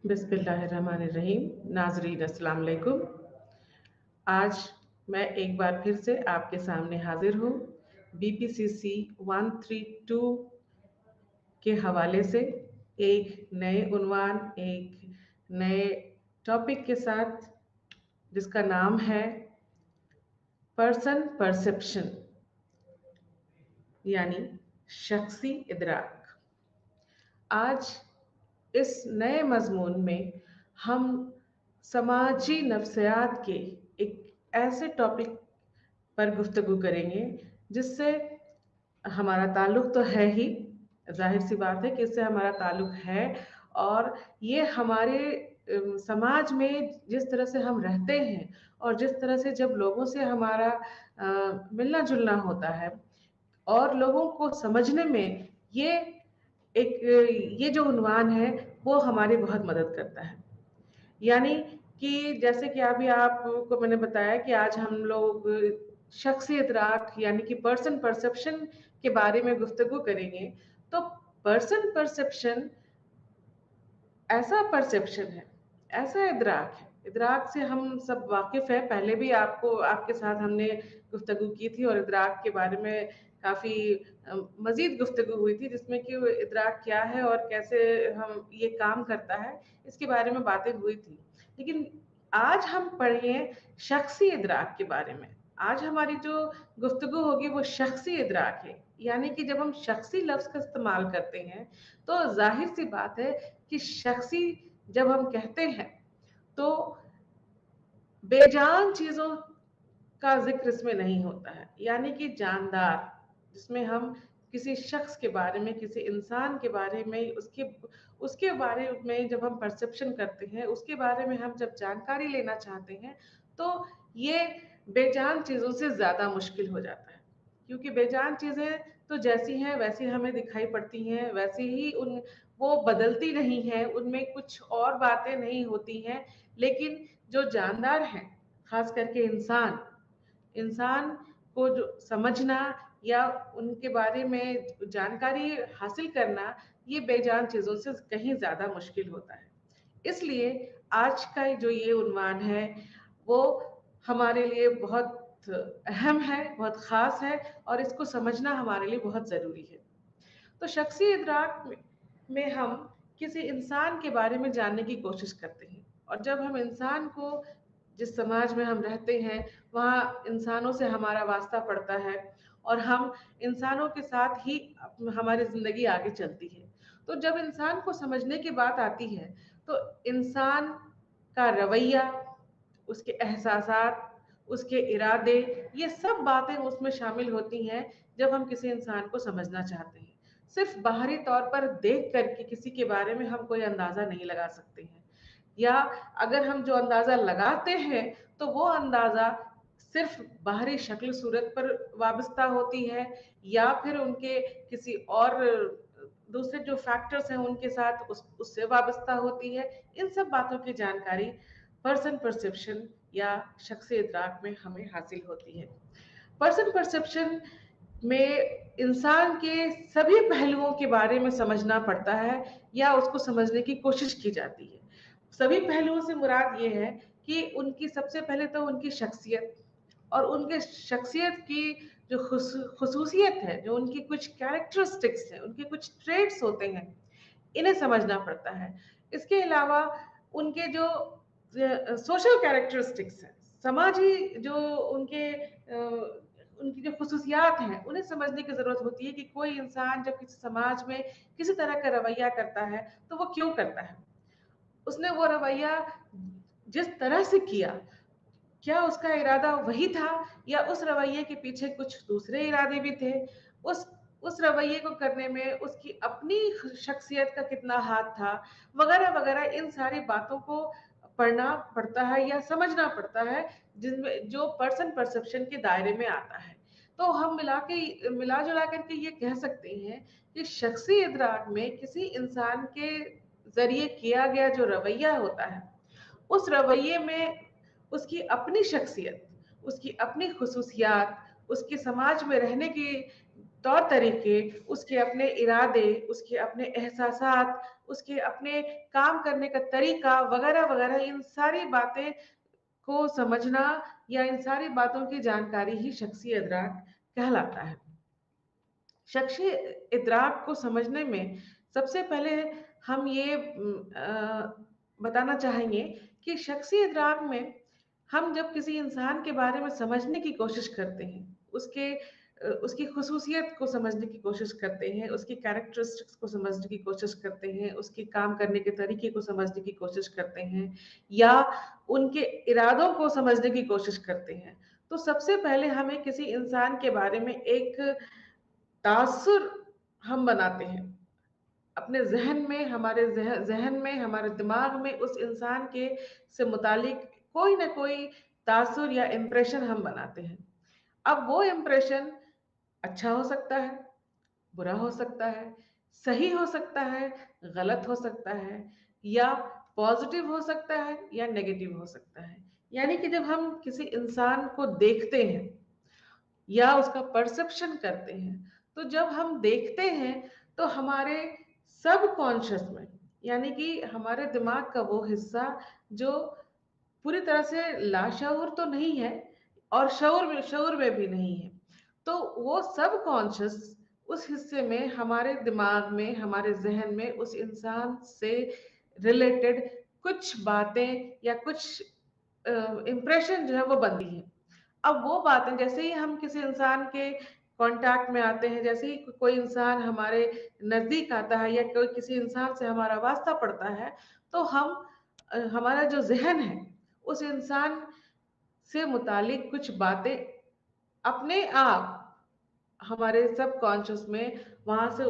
बिस्मिल्लाहिर्रहमानिर्रहीम। नाज़रीन अस्सलाम वालेकुम। आज मैं एक बार फिर से आपके सामने हाजिर हूँ BPCC 132 के हवाले से एक नए उन्वान, एक नए टॉपिक के साथ, जिसका नाम है पर्सन परसेप्शन, यानी शख्सी इदराक। आज इस नए मजमून में हम समाजी नफ्सियात के एक ऐसे टॉपिक पर गुफ्तगू करेंगे जिससे हमारा ताल्लुक़ तो है ही, जाहिर सी बात है कि इससे हमारा ताल्लुक़ है। और ये हमारे समाज में जिस तरह से हम रहते हैं और जिस तरह से जब लोगों से हमारा मिलना जुलना होता है और लोगों को समझने में ये जो उन्वान है वो हमारी बहुत मदद करता है। यानी कि जैसे कि अभी आपको मैंने बताया कि आज हम लोग शख्सी इदराक यानी कि पर्सन परसेप्शन के बारे में गुफ्तगू करेंगे। तो पर्सन परसेप्शन ऐसा परसेप्शन है, ऐसा इदराक है, इदराक से हम सब वाकिफ़ है। पहले भी आपके साथ हमने गुफ्तगू की थी और इदराक के बारे में काफ़ी मज़ीद गुफ्तगू हुई थी, जिसमें कि इदराक क्या है और कैसे हम ये काम करता है, इसके बारे में बातें हुई थी। लेकिन आज हम पढ़ेंगे शख्सी इदराक के बारे में। आज हमारी जो गुफ्तगू होगी वो शख्सी इदराक है। यानी कि जब हम शख्सी लफ्ज़ का इस्तेमाल करते हैं तो ज़ाहिर सी बात है कि शख्सी जब हम कहते हैं तो बेजान चीज़ों का ज़िक्र इसमें नहीं होता है। यानी कि जानदार, जिसमें हम किसी शख्स के बारे में, किसी इंसान के बारे में, उसके बारे में जब हम परसेप्शन करते हैं, उसके बारे में हम जब जानकारी लेना चाहते हैं, तो ये बेजान चीज़ों से ज़्यादा मुश्किल हो जाता है। क्योंकि बेजान चीज़ें तो जैसी हैं वैसी हमें दिखाई पड़ती हैं, वैसे ही वो बदलती नहीं हैं, उनमें कुछ और बातें नहीं होती हैं। लेकिन जो जानदार हैं, ख़ास करके इंसान को जो समझना या उनके बारे में जानकारी हासिल करना, ये बेजान चीज़ों से कहीं ज़्यादा मुश्किल होता है। इसलिए आज का जो ये उन्वान है वो हमारे लिए बहुत अहम है, बहुत ख़ास है और इसको समझना हमारे लिए बहुत ज़रूरी है। तो शख्सी इदराक में हम किसी इंसान के बारे में जानने की कोशिश करते हैं, और जब हम इंसान को, जिस समाज में हम रहते हैं वहाँ इंसानों से हमारा वास्ता पड़ता है और हम इंसानों के साथ ही हमारी ज़िंदगी आगे चलती है। तो जब इंसान को समझने की बात आती है तो इंसान का रवैया, उसके एहसासात, उसके इरादे, ये सब बातें उसमें शामिल होती हैं जब हम किसी इंसान को समझना चाहते हैं। सिर्फ बाहरी तौर पर देख करके किसी के बारे में हम कोई अंदाज़ा नहीं लगा सकते हैं, या अगर हम जो अंदाज़ा लगाते हैं तो वो अंदाज़ा सिर्फ बाहरी शक्ल सूरत पर वाबस्ता होती है या फिर उनके किसी और दूसरे जो फैक्टर्स हैं उनके साथ उससे वाबस्ता होती है। इन सब बातों की जानकारी पर्सन परसेप्शन या शख्सी इदराक में हमें हासिल होती है। पर्सन परसेप्शन में इंसान के सभी पहलुओं के बारे में समझना पड़ता है या उसको समझने की कोशिश की जाती है। सभी पहलुओं से मुराद ये है कि उनकी सबसे पहले तो उनकी शख्सियत और उनके शख्सियत की जो खुसूसियत है, जो उनकी कुछ कैरेक्टरिस्टिक्स हैं, उनके कुछ ट्रेड्स होते हैं, इन्हें समझना पड़ता है। इसके अलावा उनके जो सोशल कैरेक्टरिस्टिक्स हैं, समाजी जो उनकी जो खुसूसियात हैं, उन्हें समझने की ज़रूरत होती है कि कोई इंसान जब किसी समाज में किसी तरह का रवैया करता है तो वो क्यों करता है। उसने वो रवैया जिस तरह से किया, क्या उसका इरादा वही था या उस रवैये के पीछे कुछ दूसरे इरादे भी थे? उस रवैये को करने में उसकी अपनी शख्सियत का कितना हाथ था, वगैरह वगैरह। इन सारी बातों को पढ़ना पड़ता है या समझना पड़ता है, जिनमें जो पर्सन परसेप्शन के दायरे में आता है। तो हम मिला जुला करके ये कह सकते हैं कि शख्सी इदराक में किसी इंसान के ज़रिए किया गया जो रवैया होता है, उस रवैये में उसकी अपनी शख्सियत, उसकी अपनी खुसूसियात, उसके समाज में रहने की तौर तरीके, उसके अपने इरादे, उसके अपने एहसासात, उसके अपने काम करने का तरीका वगैरह-वगैरह, इन सारी बातें को समझना या इन सारी बातों की जानकारी ही शख्सी इदराक कहलाता है। शख्सी इदराक को समझने में सबसे पहले हम ये बताना चाहेंगे कि शख्सी इदराक में हम जब किसी इंसान के बारे में समझने की कोशिश करते हैं, उसकी खुसूसियत को समझने की कोशिश करते हैं, उसकी कैरेक्टरिस्टिक्स को समझने की कोशिश करते हैं, उसके काम करने के तरीके को समझने की कोशिश करते हैं या उनके इरादों को समझने की कोशिश करते हैं। तो सबसे पहले हमें किसी इंसान के बारे में एक तासुर हम बनाते हैं। अपने ज़हन में, हमारे ज़हन में, हमारे दिमाग में उस इंसान के से मुतालिक कोई न कोई तासुर या इम्प्रेशन हम बनाते हैं। अब वो इम्प्रेशन अच्छा हो सकता है, बुरा हो सकता है, सही हो सकता है, गलत हो सकता है या पॉज़िटिव हो सकता है या नेगेटिव हो सकता है। यानी कि जब हम किसी इंसान को देखते हैं या उसका परसेप्शन करते हैं, तो जब हम देखते हैं तो हमारे सबकॉन्शियस में, यानी कि हमारे दिमाग का वो हिस्सा जो पूरी तरह से लाशऊर तो नहीं है और शऊर में भी नहीं है। तो वो सबकॉन्शियस उस हिस्से में हमारे दिमाग में, हमारे ज़हन में उस इंसान से रिलेटेड कुछ बातें या कुछ इम्प्रेशन जो है वो बनती हैं। अब वो बातें जैसे ही हम किसी इंसान के कांटेक्ट में आते हैं, जैसे ही कोई इंसान हमारे नज़दीक आता है या कोई किसी इंसान से हमारा वास्ता पड़ता है, तो हमारा जो ज़हन है, उस इंसान से मुतालिक कुछ बातें अपने आप हमारे सबकॉन्शियस में वहाँ से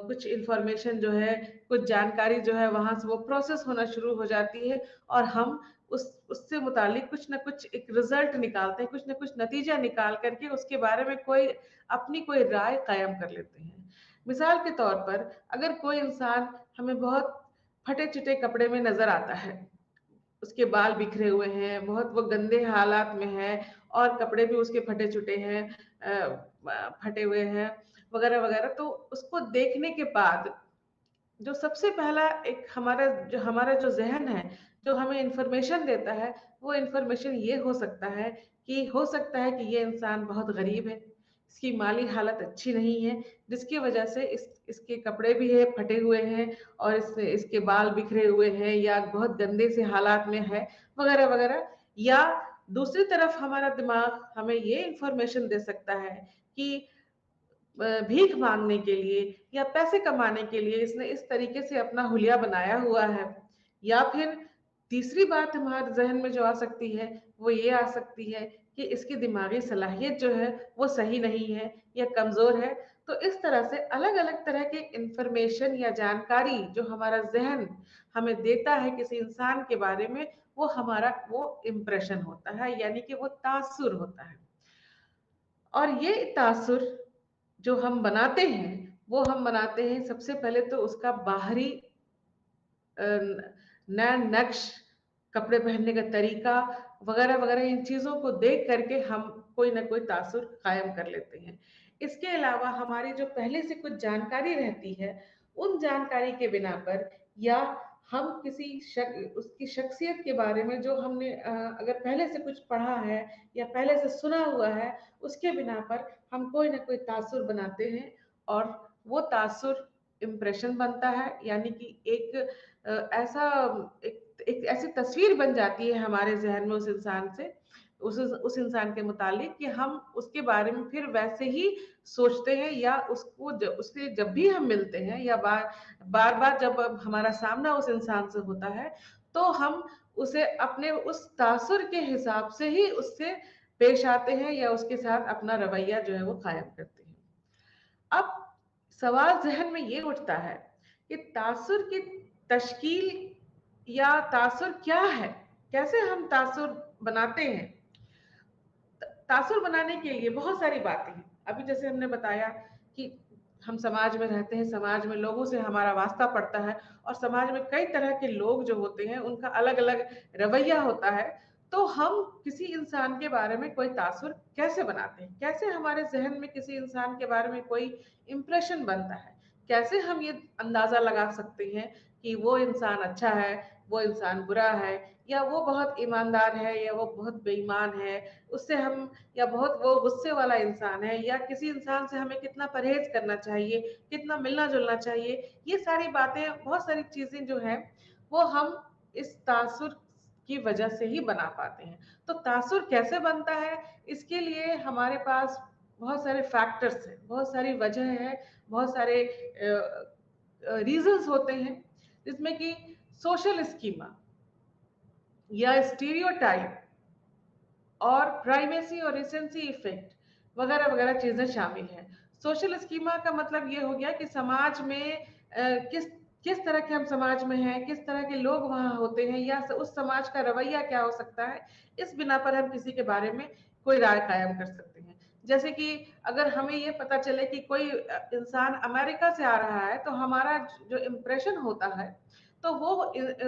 कुछ इन्फॉर्मेशन जो है, कुछ जानकारी जो है वहाँ से वो प्रोसेस होना शुरू हो जाती है और हम उससे मुतालिक कुछ न कुछ एक रिज़ल्ट निकालते हैं, कुछ न कुछ नतीजा निकाल कर के उसके बारे में अपनी कोई राय कायम कर लेते हैं। मिसाल के तौर पर अगर कोई इंसान हमें बहुत फटे-चिटे कपड़े में नज़र आता है, उसके बाल बिखरे हुए हैं, बहुत वो गंदे हालात में है और कपड़े भी उसके फटे-चुटे हैं, फटे हुए हैं वगैरह-वगैरह। तो उसको देखने के बाद जो सबसे पहला एक हमारा जो ज़हन है, जो हमें इन्फॉर्मेशन देता है, वो इन्फॉर्मेशन ये हो सकता है कि ये इंसान बहुत गरीब है, इसकी माली हालत अच्छी नहीं है, जिसकी वजह से इसके कपड़े भी है फटे हुए हैं और इसके बाल बिखरे हुए हैं या बहुत गंदे से हालात में है, वगैरह-वगैरह। या दूसरी तरफ हमारा दिमाग हमें ये इन्फॉर्मेशन दे सकता है कि भीख माँगने के लिए या पैसे कमाने के लिए इसने इस तरीके से अपना हुलिया बनाया हुआ है। या फिर तीसरी बात हमारे ज़हन में जो आ सकती है, वो ये आ सकती है कि इसकी दिमागी सलाहियत जो है, वो सही नहीं है या कमज़ोर है। तो इस तरह से अलग-अलग तरह के इन्फॉर्मेशन या जानकारी जो हमारा ज़हन हमें देता है किसी इंसान के बारे में, वो इम्प्रेशन होता है, यानी कि वो तासुर होता है। और ये तासुर जो हम बनाते हैं, वो हम बनाते हैं सबसे पहले तो उसका बाहरी नया नक्श, कपड़े पहनने का तरीका वगैरह-वगैरह, इन चीज़ों को देख कर के हम कोई न कोई तासुर कायम कर लेते हैं। इसके अलावा हमारी जो पहले से कुछ जानकारी रहती है, उन जानकारी के बिना पर या हम किसी उसकी शख्सियत के बारे में जो हमने अगर पहले से कुछ पढ़ा है या पहले से सुना हुआ है, उसके बिना पर हम कोई न कोई तासुर बनाते हैं और वो तासुर इम्प्रेशन बनता है, यानी कि ऐसा एक ऐसी तस्वीर बन जाती है हमारे ज़हन में उस इंसान के मुतालिक कि हम उसके बारे में फिर वैसे ही सोचते हैं या उससे जब भी हम मिलते हैं या बार-बार जब हमारा सामना उस इंसान से होता है, तो हम उसे अपने उस तासुर के हिसाब से ही उससे पेश आते हैं या उसके साथ अपना रवैया जो है वो कायम करते हैं। अब सवाल ज़हन में ये उठता है कि तासुर की तश्कील या तासुर क्या है? कैसे हम तासुर बनाते हैं? तासुर बनाने के लिए बहुत सारी बातें हैं। अभी जैसे हमने बताया कि हम समाज में रहते हैं, समाज में लोगों से हमारा वास्ता पड़ता है और समाज में कई तरह के लोग जो होते हैं, उनका अलग-अलग रवैया होता है। तो हम किसी इंसान के बारे में कोई तासुर कैसे बनाते हैं? कैसे हमारे ज़हन में किसी इंसान के बारे में कोई इम्प्रेशन बनता है? कैसे हम ये अंदाज़ा लगा सकते हैं कि वो इंसान अच्छा है, वो इंसान बुरा है, या वो बहुत ईमानदार है या वो बहुत बेईमान है, उससे हम, या बहुत वो गुस्से वाला इंसान है, या किसी इंसान से हमें कितना परहेज़ करना चाहिए, कितना मिलना-जुलना चाहिए। ये सारी बातें, बहुत सारी चीज़ें जो हैं, वो हम इस तासुर की वजह से ही बना पाते हैं। तो तासुर कैसे बनता है, इसके लिए हमारे पास बहुत सारे फैक्टर्स हैं, बहुत सारी वजह है, बहुत सारे रीजंस होते हैं, जिसमें कि सोशल स्कीमा या स्टीरियोटाइप और प्राइमेसी और रिसेंसी इफेक्ट वगैरह वगैरह चीजें शामिल हैं। सोशल स्कीमा का मतलब ये हो गया कि समाज में किस किस तरह के हम समाज में हैं, किस तरह के लोग वहाँ होते हैं, या उस समाज का रवैया क्या हो सकता है, इस बिना पर हम किसी के बारे में कोई राय कायम कर सकते हैं। जैसे कि अगर हमें ये पता चले कि कोई इंसान अमेरिका से आ रहा है, तो हमारा जो इम्प्रेशन होता है, तो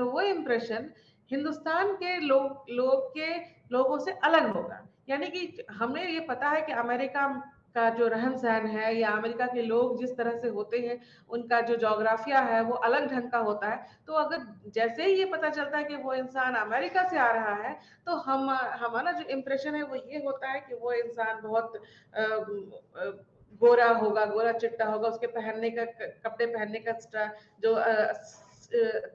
वो इम्प्रेशन हिंदुस्तान के लोग के लोगों से अलग होगा। यानी कि हमें ये पता है कि अमेरिका का जो रहन सहन है, या अमेरिका के लोग जिस तरह से होते हैं, उनका जो जोग्राफिया है वो अलग ढंग का होता है। तो अगर जैसे ही ये पता चलता है कि वो इंसान अमेरिका से आ रहा है, तो हमारा जो इम्प्रेशन है वो ये होता है कि वो इंसान बहुत गोरा होगा, गोरा चिट्टा होगा, उसके पहनने का, कपड़े पहनने का जो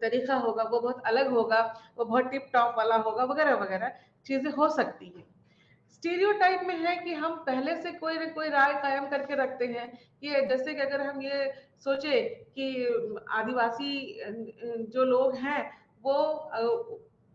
तरीका होगा वो बहुत अलग होगा, वो बहुत टिप टॉप वाला होगा, वगैरह वगैरह चीजें हो सकती हैं। स्टीरियोटाइप में है कि हम पहले से कोई न कोई राय कायम करके रखते हैं, कि जैसे कि अगर हम ये सोचे कि आदिवासी जो लोग हैं, वो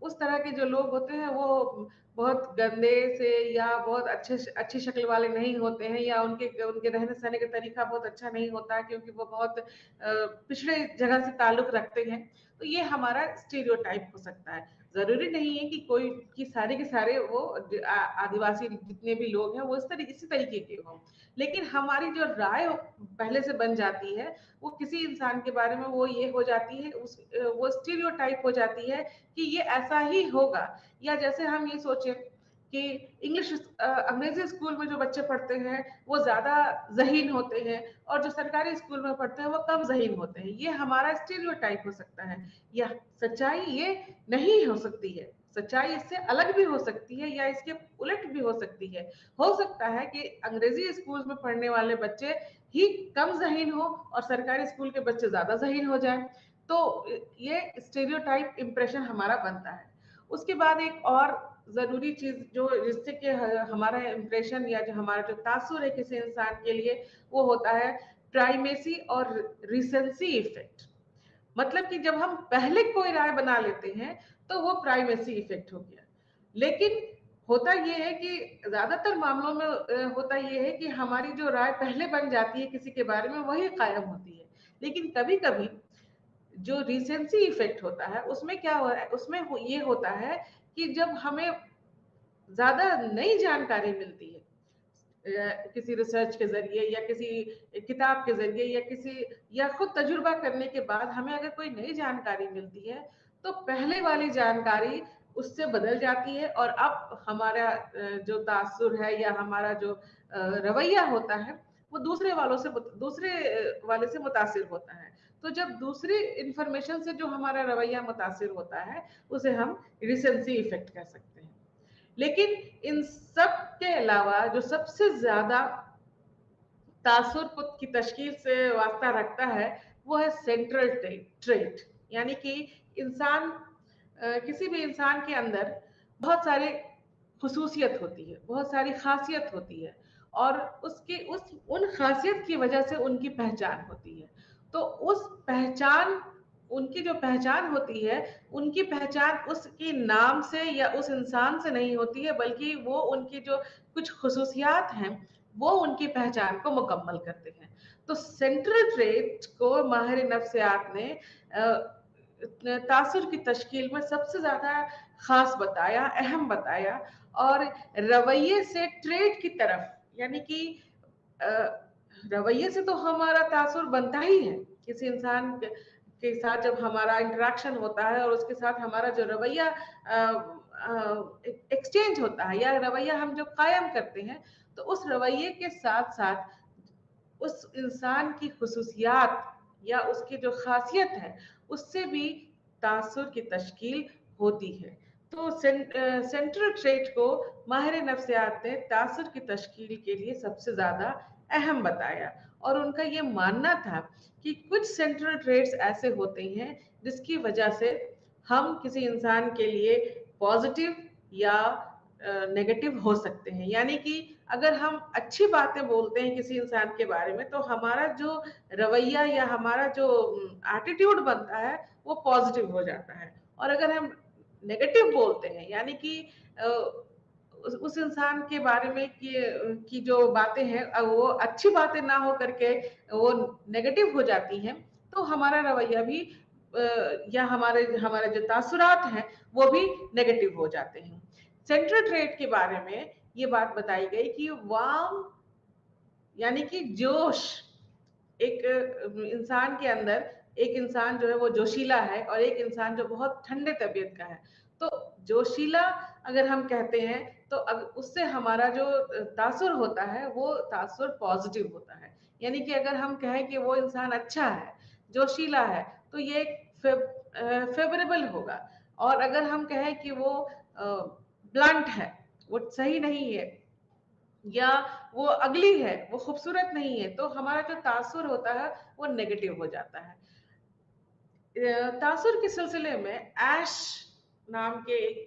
उस तरह के जो लोग होते हैं वो बहुत गंदे से या बहुत अच्छी शक्ल वाले नहीं होते हैं, या उनके उनके रहने सहने का तरीका बहुत अच्छा नहीं होता है, क्योंकि वो बहुत पिछड़े जगह से ताल्लुक रखते हैं। तो ये हमारा स्टीरियोटाइप हो सकता है। जरूरी नहीं है कि कोई कि सारे के सारे वो आदिवासी जितने भी लोग हैं वो इसी तरीके के हों, लेकिन हमारी जो राय पहले से बन जाती है, वो किसी इंसान के बारे में वो ये हो जाती है, वो स्टीरियोटाइप हो जाती है कि ये ऐसा ही होगा। या जैसे हम ये सोचें कि इंग्लिश अंग्रेजी स्कूल में जो बच्चे पढ़ते हैं वो ज्यादा ज़हीन होते हैं, और जो सरकारी स्कूल में पढ़ते हैं वो कम ज़हीन होते हैं। ये हमारा स्टीरियोटाइप हो सकता है। या सच्चाई ये नहीं हो सकती है, सच्चाई इससे अलग भी हो सकती है, या इसके उलट भी हो सकती है। हो सकता है कि अंग्रेजी स्कूल में पढ़ने वाले बच्चे ही कम ज़हीन हो और सरकारी स्कूल के बच्चे ज्यादा ज़हीन हो जाएं। तो ये स्टीरियोटाइप इंप्रेशन हमारा बनता है। उसके बाद एक और जरूरी चीज जो जिससे कि हमारा इंप्रेशन या जो हमारा जो तासुर है किसी इंसान के लिए, वो होता है प्राइमेसी और रिसेंसी इफेक्ट। मतलब कि जब हम पहले कोई राय बना लेते हैं, तो वो प्राइमेसी इफेक्ट हो गया। लेकिन होता ये है कि ज्यादातर मामलों में होता ये है कि हमारी जो राय पहले बन जाती है किसी के बारे में वही कायम होती है। लेकिन कभी कभी जो रिसेंसी इफेक्ट होता है, उसमें क्या हो रहा है, उसमें ये होता है कि जब हमें ज्यादा नई जानकारी मिलती है, किसी रिसर्च के जरिए या किसी किताब के जरिए या किसी या खुद तजुर्बा करने के बाद हमें अगर कोई नई जानकारी मिलती है, तो पहले वाली जानकारी उससे बदल जाती है, और अब हमारा जो तासुर है या हमारा जो रवैया होता है, वो दूसरे वाले से मुतासिर होता है। तो जब दूसरी इंफॉर्मेशन से जो हमारा रवैया मुतासिर होता है, उसे हम रिसेंसी इफेक्ट कह सकते हैं। लेकिन इन सब के अलावा जो सबसे ज्यादा तासुर की तश्कील से वास्ता रखता है, वो है सेंट्रल ट्रेट। यानी कि इंसान किसी भी इंसान के अंदर बहुत सारे खसूसियत होती है, बहुत सारी खासियत होती है, और उसकी उन खासियत की वजह से उनकी पहचान होती है। तो उस पहचान उनकी जो पहचान होती है, उनकी पहचान उसके नाम से या उस इंसान से नहीं होती है, बल्कि वो उनकी जो कुछ खसूसियात हैं, वो उनकी पहचान को मुकम्मल करते हैं। तो सेंट्रल ट्रेट को माहिर नफ्सियात ने तासुर की तश्कील में सबसे ज्यादा खास बताया, अहम बताया, और रवैये से ट्रेट की तरफ, यानी कि रवैये से तो हमारा तासुर बनता ही है। किसी इंसान के साथ जब हमारा इंटरेक्शन होता है और उसके साथ हमारा जो रवैया एक्सचेंज होता है या रवैया हम जो कायम करते हैं, तो उस रवैये के साथ-साथ उस इंसान की खुसूसियात या उसकी जो ख़ासियत है, उससे भी तासुर की तश्कील होती है। तो सेंट्रल ट्रेट को माहिर नफ्सियात ने तासुर की तश्कील के लिए सबसे ज़्यादा अहम बताया और उनका ये मानना था कि कुछ सेंट्रल ट्रेट्स ऐसे होते हैं जिसकी वजह से हम किसी इंसान के लिए पॉजिटिव या नेगेटिव हो सकते हैं। यानी कि अगर हम अच्छी बातें बोलते हैं किसी इंसान के बारे में, तो हमारा जो रवैया या हमारा जो एटीट्यूड बनता है वो पॉजिटिव हो जाता है। और अगर हम नेगेटिव बोलते हैं, यानी कि उस इंसान के बारे में कि जो बातें हैं वो अच्छी बातें ना हो करके वो नेगेटिव हो जाती हैं, तो हमारा रवैया भी या हमारे हमारे जो तासुरात हैं वो भी नेगेटिव हो जाते हैं। सेंट्रल ट्रेट के बारे में ये बात बताई गई कि वार्म यानी कि जोश, एक इंसान के अंदर एक इंसान जो है वो जोशीला है और एक इंसान जो बहुत ठंडे तबीयत का है। तो जोशीला अगर हम कहते हैं तो उससे हमारा जो तासुर होता है वो तासुर पॉजिटिव होता है। यानी कि अगर हम कहें कि वो इंसान अच्छा है, जोशीला है, तो ये फेवरेबल होगा। और अगर हम कहें कि वो ब्लंट है, वो सही नहीं है, या वो अगली है, वो खूबसूरत नहीं है, तो हमारा जो तासुर होता है वो नेगेटिव हो जाता है। तासुर के सिलसिले में ऐश नाम के एक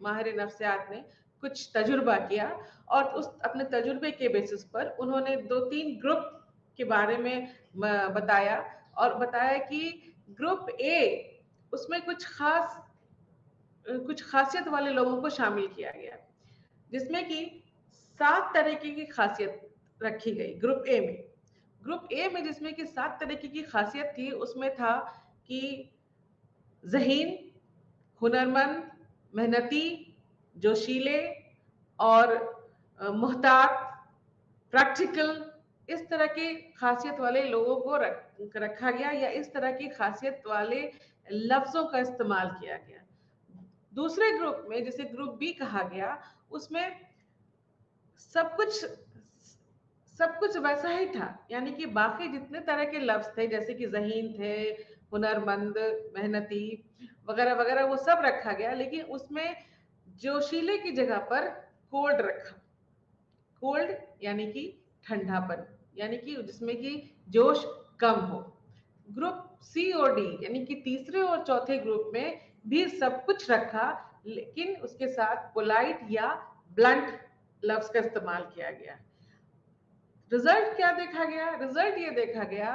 माहिर नफ्सियात ने कुछ तजुर्बा किया और उस अपने तजुर्बे के बेसिस पर उन्होंने 2-3 ग्रुप के बारे में बताया और बताया कि ग्रुप ए, उसमें कुछ खासियत वाले लोगों को शामिल किया गया, जिसमें कि 7 तरीके की खासियत रखी गई ग्रुप ए में। ग्रुप ए में जिसमें कि 7 तरीके की खासियत थी, उसमें था कि ज़हीन, हुनरमंद, मेहनती, जोशीले और मुहतात, प्रैक्टिकल, इस तरह की खासियत वाले लोगों को रखा गया या इस तरह की खासियत वाले लफ्ज़ों का इस्तेमाल किया गया। दूसरे ग्रुप में, जिसे ग्रुप बी कहा गया, उसमें सब कुछ सब कुछ वैसा ही था। यानी कि बाकी जितने तरह के लफ्ज थे, जैसे कि ज़हीन थे, हुनरमंद, मेहनती वगैरह वगैरह, वो सब रखा गया, लेकिन उसमें जोशीले की जगह पर कोल्ड रखा। कोल्ड यानी कि ठंडापन, यानी कि जिसमें कि जोश कम हो। ग्रुप सी और डी यानी कि तीसरे और चौथे ग्रुप में भी सब कुछ रखा, लेकिन उसके साथ पोलाइट या ब्लंट लफ्ज का इस्तेमाल किया गया। रिजल्ट क्या देखा गया? रिजल्ट ये देखा गया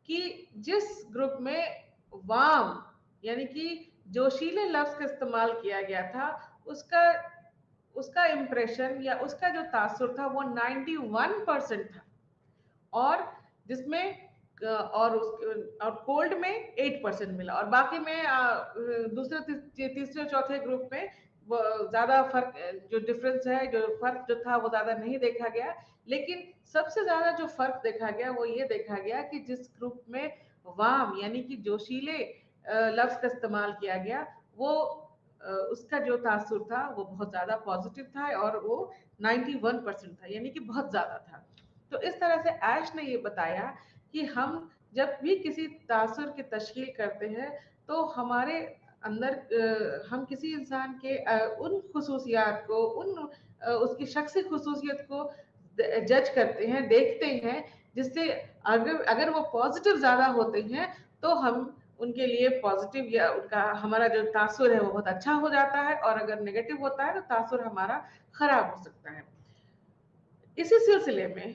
कि जिस ग्रुप में वाम यानी कि जोशीले लफ्ज का इस्तेमाल किया गया था, उसका उसका इम्प्रेशन या उसका जो तासुर था वो 91% था। और जिसमें और कोल्ड में 8% मिला और बाकी में दूसरे तीसरे चौथे ग्रुप में ज्यादा फर्क, जो डिफरेंस है, जो फर्क जो था वो ज्यादा नहीं देखा गया। लेकिन सबसे ज्यादा जो फर्क देखा गया वो ये देखा गया कि जिस ग्रुप में वाम यानी कि जोशीले लफ्ज का इस्तेमाल किया गया, वो उसका जो तासुर था वो बहुत ज्यादा पॉजिटिव था और वो 91% था, यानी कि बहुत ज्यादा था। तो इस तरह से ऐश ने ये बताया कि हम जब भी किसी तासुर की तश्कील करते हैं, तो हमारे अंदर हम किसी इंसान के उन खुसूसियात को, उसकी शख्सी खुसूसियत को जज करते हैं, देखते हैं, जिससे अगर अगर वो पॉजिटिव ज़्यादा होते हैं तो हम उनके लिए पॉजिटिव या उनका हमारा जो तासुर है वो बहुत अच्छा हो जाता है, और अगर नेगेटिव होता है तो तासुर हमारा खराब हो सकता है। इसी सिलसिले में,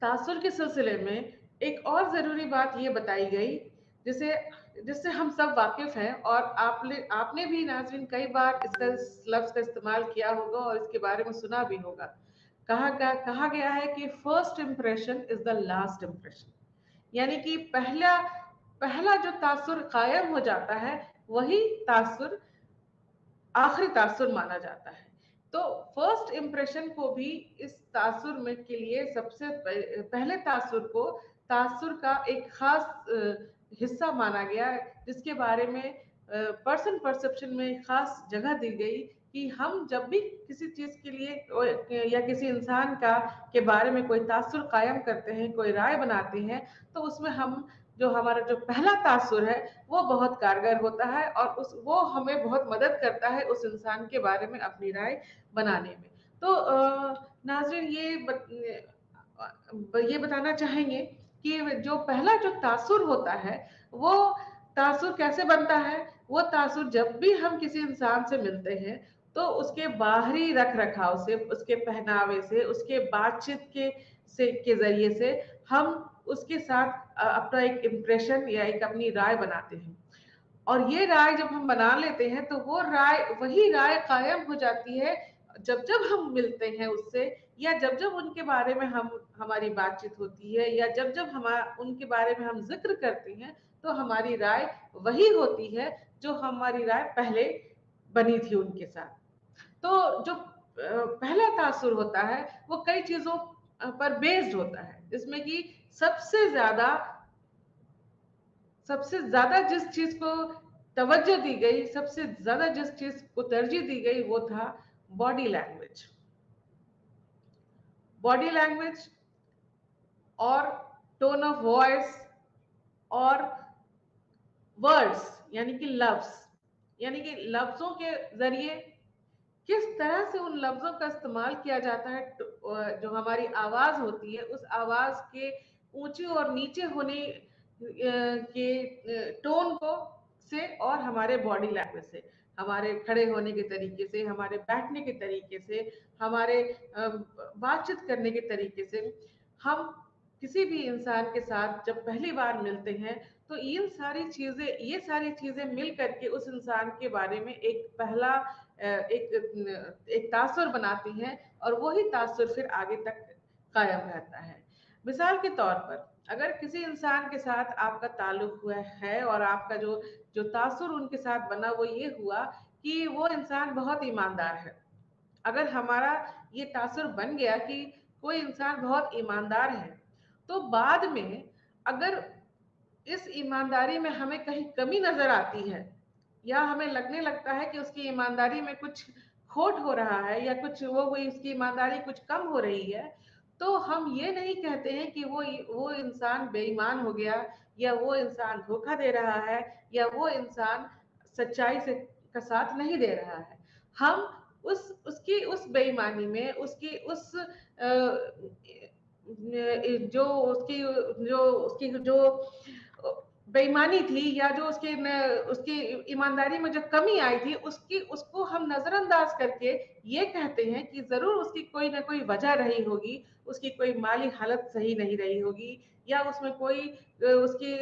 तासुर के सिलसिले में एक और ज़रूरी बात ये बताई गई, जिसे जिससे हम सब वाकिफ़ हैं और आपने भी नाज़रीन कई बार इसका लफ्ज़ का इस्तेमाल किया होगा और इसके बारे में सुना भी होगा। कहा गया है कि first impression is the last impression. यानी कि पहला पहला जो तासुर कायम हो जाता है, वही तासुर आखिरी तासुर माना जाता है। तो फर्स्ट इम्प्रेशन को भी इस तासुर में के लिए सबसे पहले तासुर को तासुर का एक खास हिस्सा माना गया, जिसके बारे में पर्सन परसेप्शन में खास जगह दी गई कि हम जब भी किसी चीज के लिए या किसी इंसान का के बारे में कोई तासुर कायम करते हैं, कोई राय बनाते हैं, तो उसमें हम जो हमारा जो पहला तासुर है वो बहुत कारगर होता है और उस वो हमें बहुत मदद करता है उस इंसान के बारे में अपनी राय बनाने में। तो नाज़रीन, ये बताना चाहेंगे कि जो पहला जो तासुर होता है वो तासुर कैसे बनता है। वो तासुर जब भी हम किसी इंसान से मिलते हैं तो उसके बाहरी रख रखाव से, उसके पहनावे से, उसके बातचीत के जरिए से हम उसके साथ अपना एक इम्प्रेशन या एक अपनी राय बनाते हैं। और ये राय जब हम बना लेते हैं तो वो राय, वही राय कायम हो जाती है जब जब हम मिलते हैं उससे, या जब जब उनके बारे में हमारी बातचीत होती है, या जब जब हम उनके बारे में हम जिक्र करते हैं, तो हमारी राय वही होती है जो हमारी राय पहले बनी थी उनके साथ। तो जो पहला तासुर होता है वो कई चीजों पर बेस्ड होता है, जिसमें कि सबसे ज्यादा सबसे ज्यादा जिस चीज को तवज्जो दी गई, सबसे ज्यादा जिस चीज को तरजीह दी गई, वो था बॉडी लैंग्वेज। बॉडी लैंग्वेज और टोन ऑफ वॉइस और वर्ड्स, यानी कि लफ्ज, यानी कि लफ्जों के जरिए किस तरह से उन लफ्जों का इस्तेमाल किया जाता है। जो हमारी आवाज होती है, उस आवाज के ऊंचे और नीचे होने के टोन को से, और हमारे बॉडी लैंग्वेज से, हमारे खड़े होने के तरीके से, हमारे बैठने के तरीके से, हमारे बातचीत करने के तरीके से, हम किसी भी इंसान के साथ जब पहली बार मिलते हैं तो ये सारी चीजें मिल करके उस इंसान के बारे में एक पहला एक तासुर बनाती हैं, और वही तासुर फिर आगे तक कायम रहता है। मिसाल के तौर पर, अगर किसी इंसान के साथ आपका ताल्लुक हुआ है और आपका जो जो तासुर उनके साथ बना वो ये हुआ कि वो इंसान बहुत ईमानदार है। अगर हमारा ये तासुर बन गया कि कोई इंसान बहुत ईमानदार है, तो बाद में अगर इस ईमानदारी में हमें कहीं कमी नजर आती है, या हमें लगने लगता है कि उसकी ईमानदारी में कुछ खोट हो रहा है, या कुछ वो कोई उसकी ईमानदारी कुछ कम हो रही है, तो हम ये नहीं कहते हैं कि वो इंसान बेईमान हो गया, या वो इंसान धोखा दे रहा है, या वो इंसान सच्चाई से का साथ नहीं दे रहा है। हम उसकी उस बेईमानी में, उसकी उस जो बेईमानी थी, या जो उसकी ईमानदारी में जो कमी आई थी, उसकी उसको हम नजरअंदाज करके ये कहते हैं कि जरूर उसकी कोई ना कोई वजह रही होगी, उसकी कोई माली हालत सही नहीं रही होगी, या उसमें कोई उसकी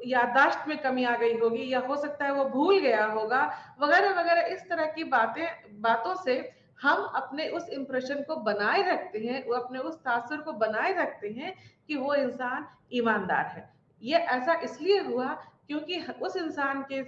याददाश्त में कमी आ गई होगी, या हो सकता है वो भूल गया होगा, वगैरह वगैरह। इस तरह की बातों से हम अपने उस इंप्रेशन को बनाए रखते हैं, वो अपने उस तासुर को बनाए रखते हैं कि वो इंसान ईमानदार है। ये ऐसा इसलिए हुआ क्योंकि उस इंसान के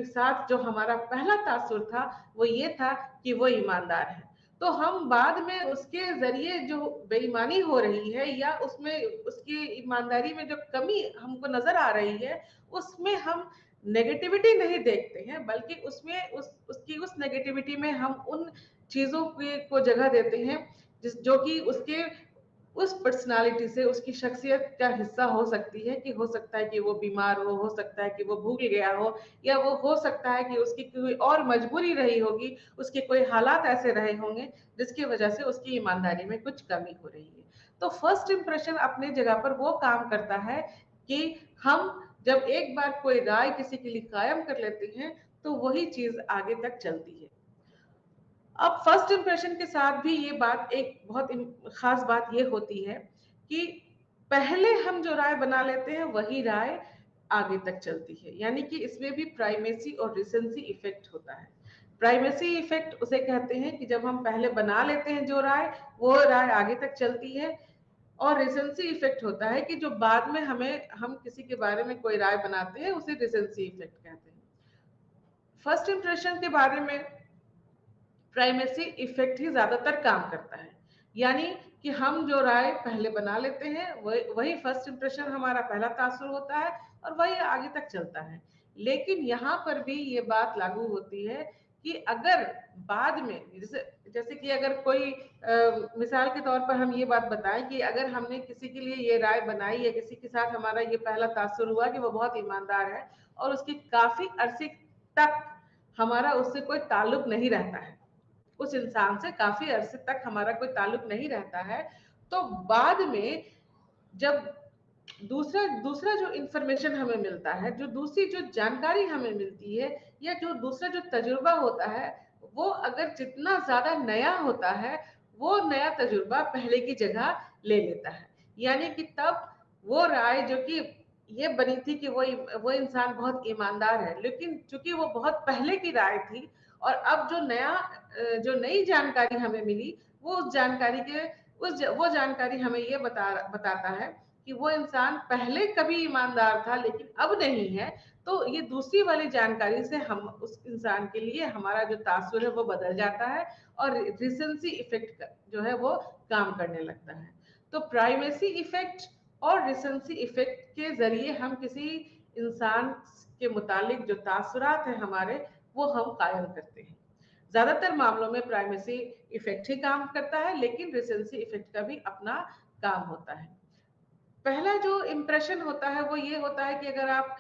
साथ जो हमारा पहला तासुर था वो ये था कि वो ईमानदार है। तो हम बाद में उसके जरिए जो बेईमानी हो रही है, या उसमें उसकी ईमानदारी में जो कमी हमको नजर आ रही है, उसमें हम नेगेटिविटी नहीं देखते हैं, बल्कि उसकी उस नेगेटिविटी में हम उन चीजों को जगह देते हैं जो कि उसके उस पर्सनालिटी से, उसकी शख्सियत का हिस्सा हो सकती है। कि हो सकता है कि वो बीमार हो सकता है कि वो भूल गया हो, या वो हो सकता है कि उसकी कोई और मजबूरी रही होगी, उसके कोई हालात ऐसे रहे होंगे जिसकी वजह से उसकी ईमानदारी में कुछ कमी हो रही है। तो फर्स्ट इंप्रेशन अपने जगह पर वो काम करता है कि हम जब एक बार कोई राय किसी के लिए कायम कर लेते हैं तो वही चीज आगे तक चलती है। अब फर्स्ट इंप्रेशन के साथ भी ये बात, एक बहुत खास बात ये होती है कि पहले हम जो राय बना लेते हैं वही राय आगे तक चलती है। यानी कि इसमें भी प्राइमेसी और रिसेंसी इफेक्ट होता है। प्राइमेसी इफेक्ट उसे कहते हैं कि जब हम पहले बना लेते हैं जो राय, वो राय आगे तक चलती है। और रिसेंसी इफेक्ट होता है कि जो बाद में हम किसी के बारे में कोई राय बनाते हैं, उसे रिसेंसी इफेक्ट कहते हैं। फर्स्ट इंप्रेशन के बारे में प्राइमेसी इफेक्ट ही ज्यादातर काम करता है। यानी कि हम जो राय पहले बना लेते हैं वही फर्स्ट इंप्रेशन हमारा पहला तासुर होता है, और वही आगे तक चलता है। लेकिन यहाँ पर भी ये बात लागू होती है कि अगर बाद में जैसे जैसे कि अगर कोई मिसाल के तौर पर हम ये बात बताएं कि अगर हमने किसी के लिए ये राय बनाई है, किसी के साथ हमारा ये पहला तासुर हुआ कि वो बहुत ईमानदार है और उसकी काफी अरसे तक हमारा उससे कोई ताल्लुक नहीं रहता है, उस इंसान से काफी अरसे तक हमारा कोई ताल्लुक नहीं रहता है, तो बाद में जब दूसरा दूसरा जो इंफॉर्मेशन हमें मिलता है, जो दूसरी जो जानकारी हमें मिलती है या जो दूसरा जो तजुर्बा होता है, वो अगर जितना ज्यादा नया होता है, वो नया तजुर्बा पहले की जगह ले लेता है। यानी कि तब वो राय जो कि ये बनी थी कि वो इंसान बहुत ईमानदार है, लेकिन चूंकि वो बहुत पहले की राय थी और अब जो नई जानकारी हमें मिली, वो उस जानकारी के वो जानकारी हमें ये बताता है कि वो इंसान पहले कभी ईमानदार था लेकिन अब नहीं है। तो ये दूसरी वाली जानकारी से हम उस इंसान के लिए हमारा जो तासुर है वो बदल जाता है और रिसेंसी इफेक्ट जो है वो काम करने लगता है। तो प्राइमेसी इफेक्ट और रिसेंसी इफेक्ट के जरिए हम किसी इंसान के मुतालिक जो तासुरात है हमारे, वो हम कायम करते हैं। ज्यादातर मामलों में प्राइमेसी इफेक्ट ही काम करता है, लेकिन रिसेंसी इफेक्ट का भी अपना काम होता है। पहला जो इम्प्रेशन होता है वो ये होता है कि अगर आप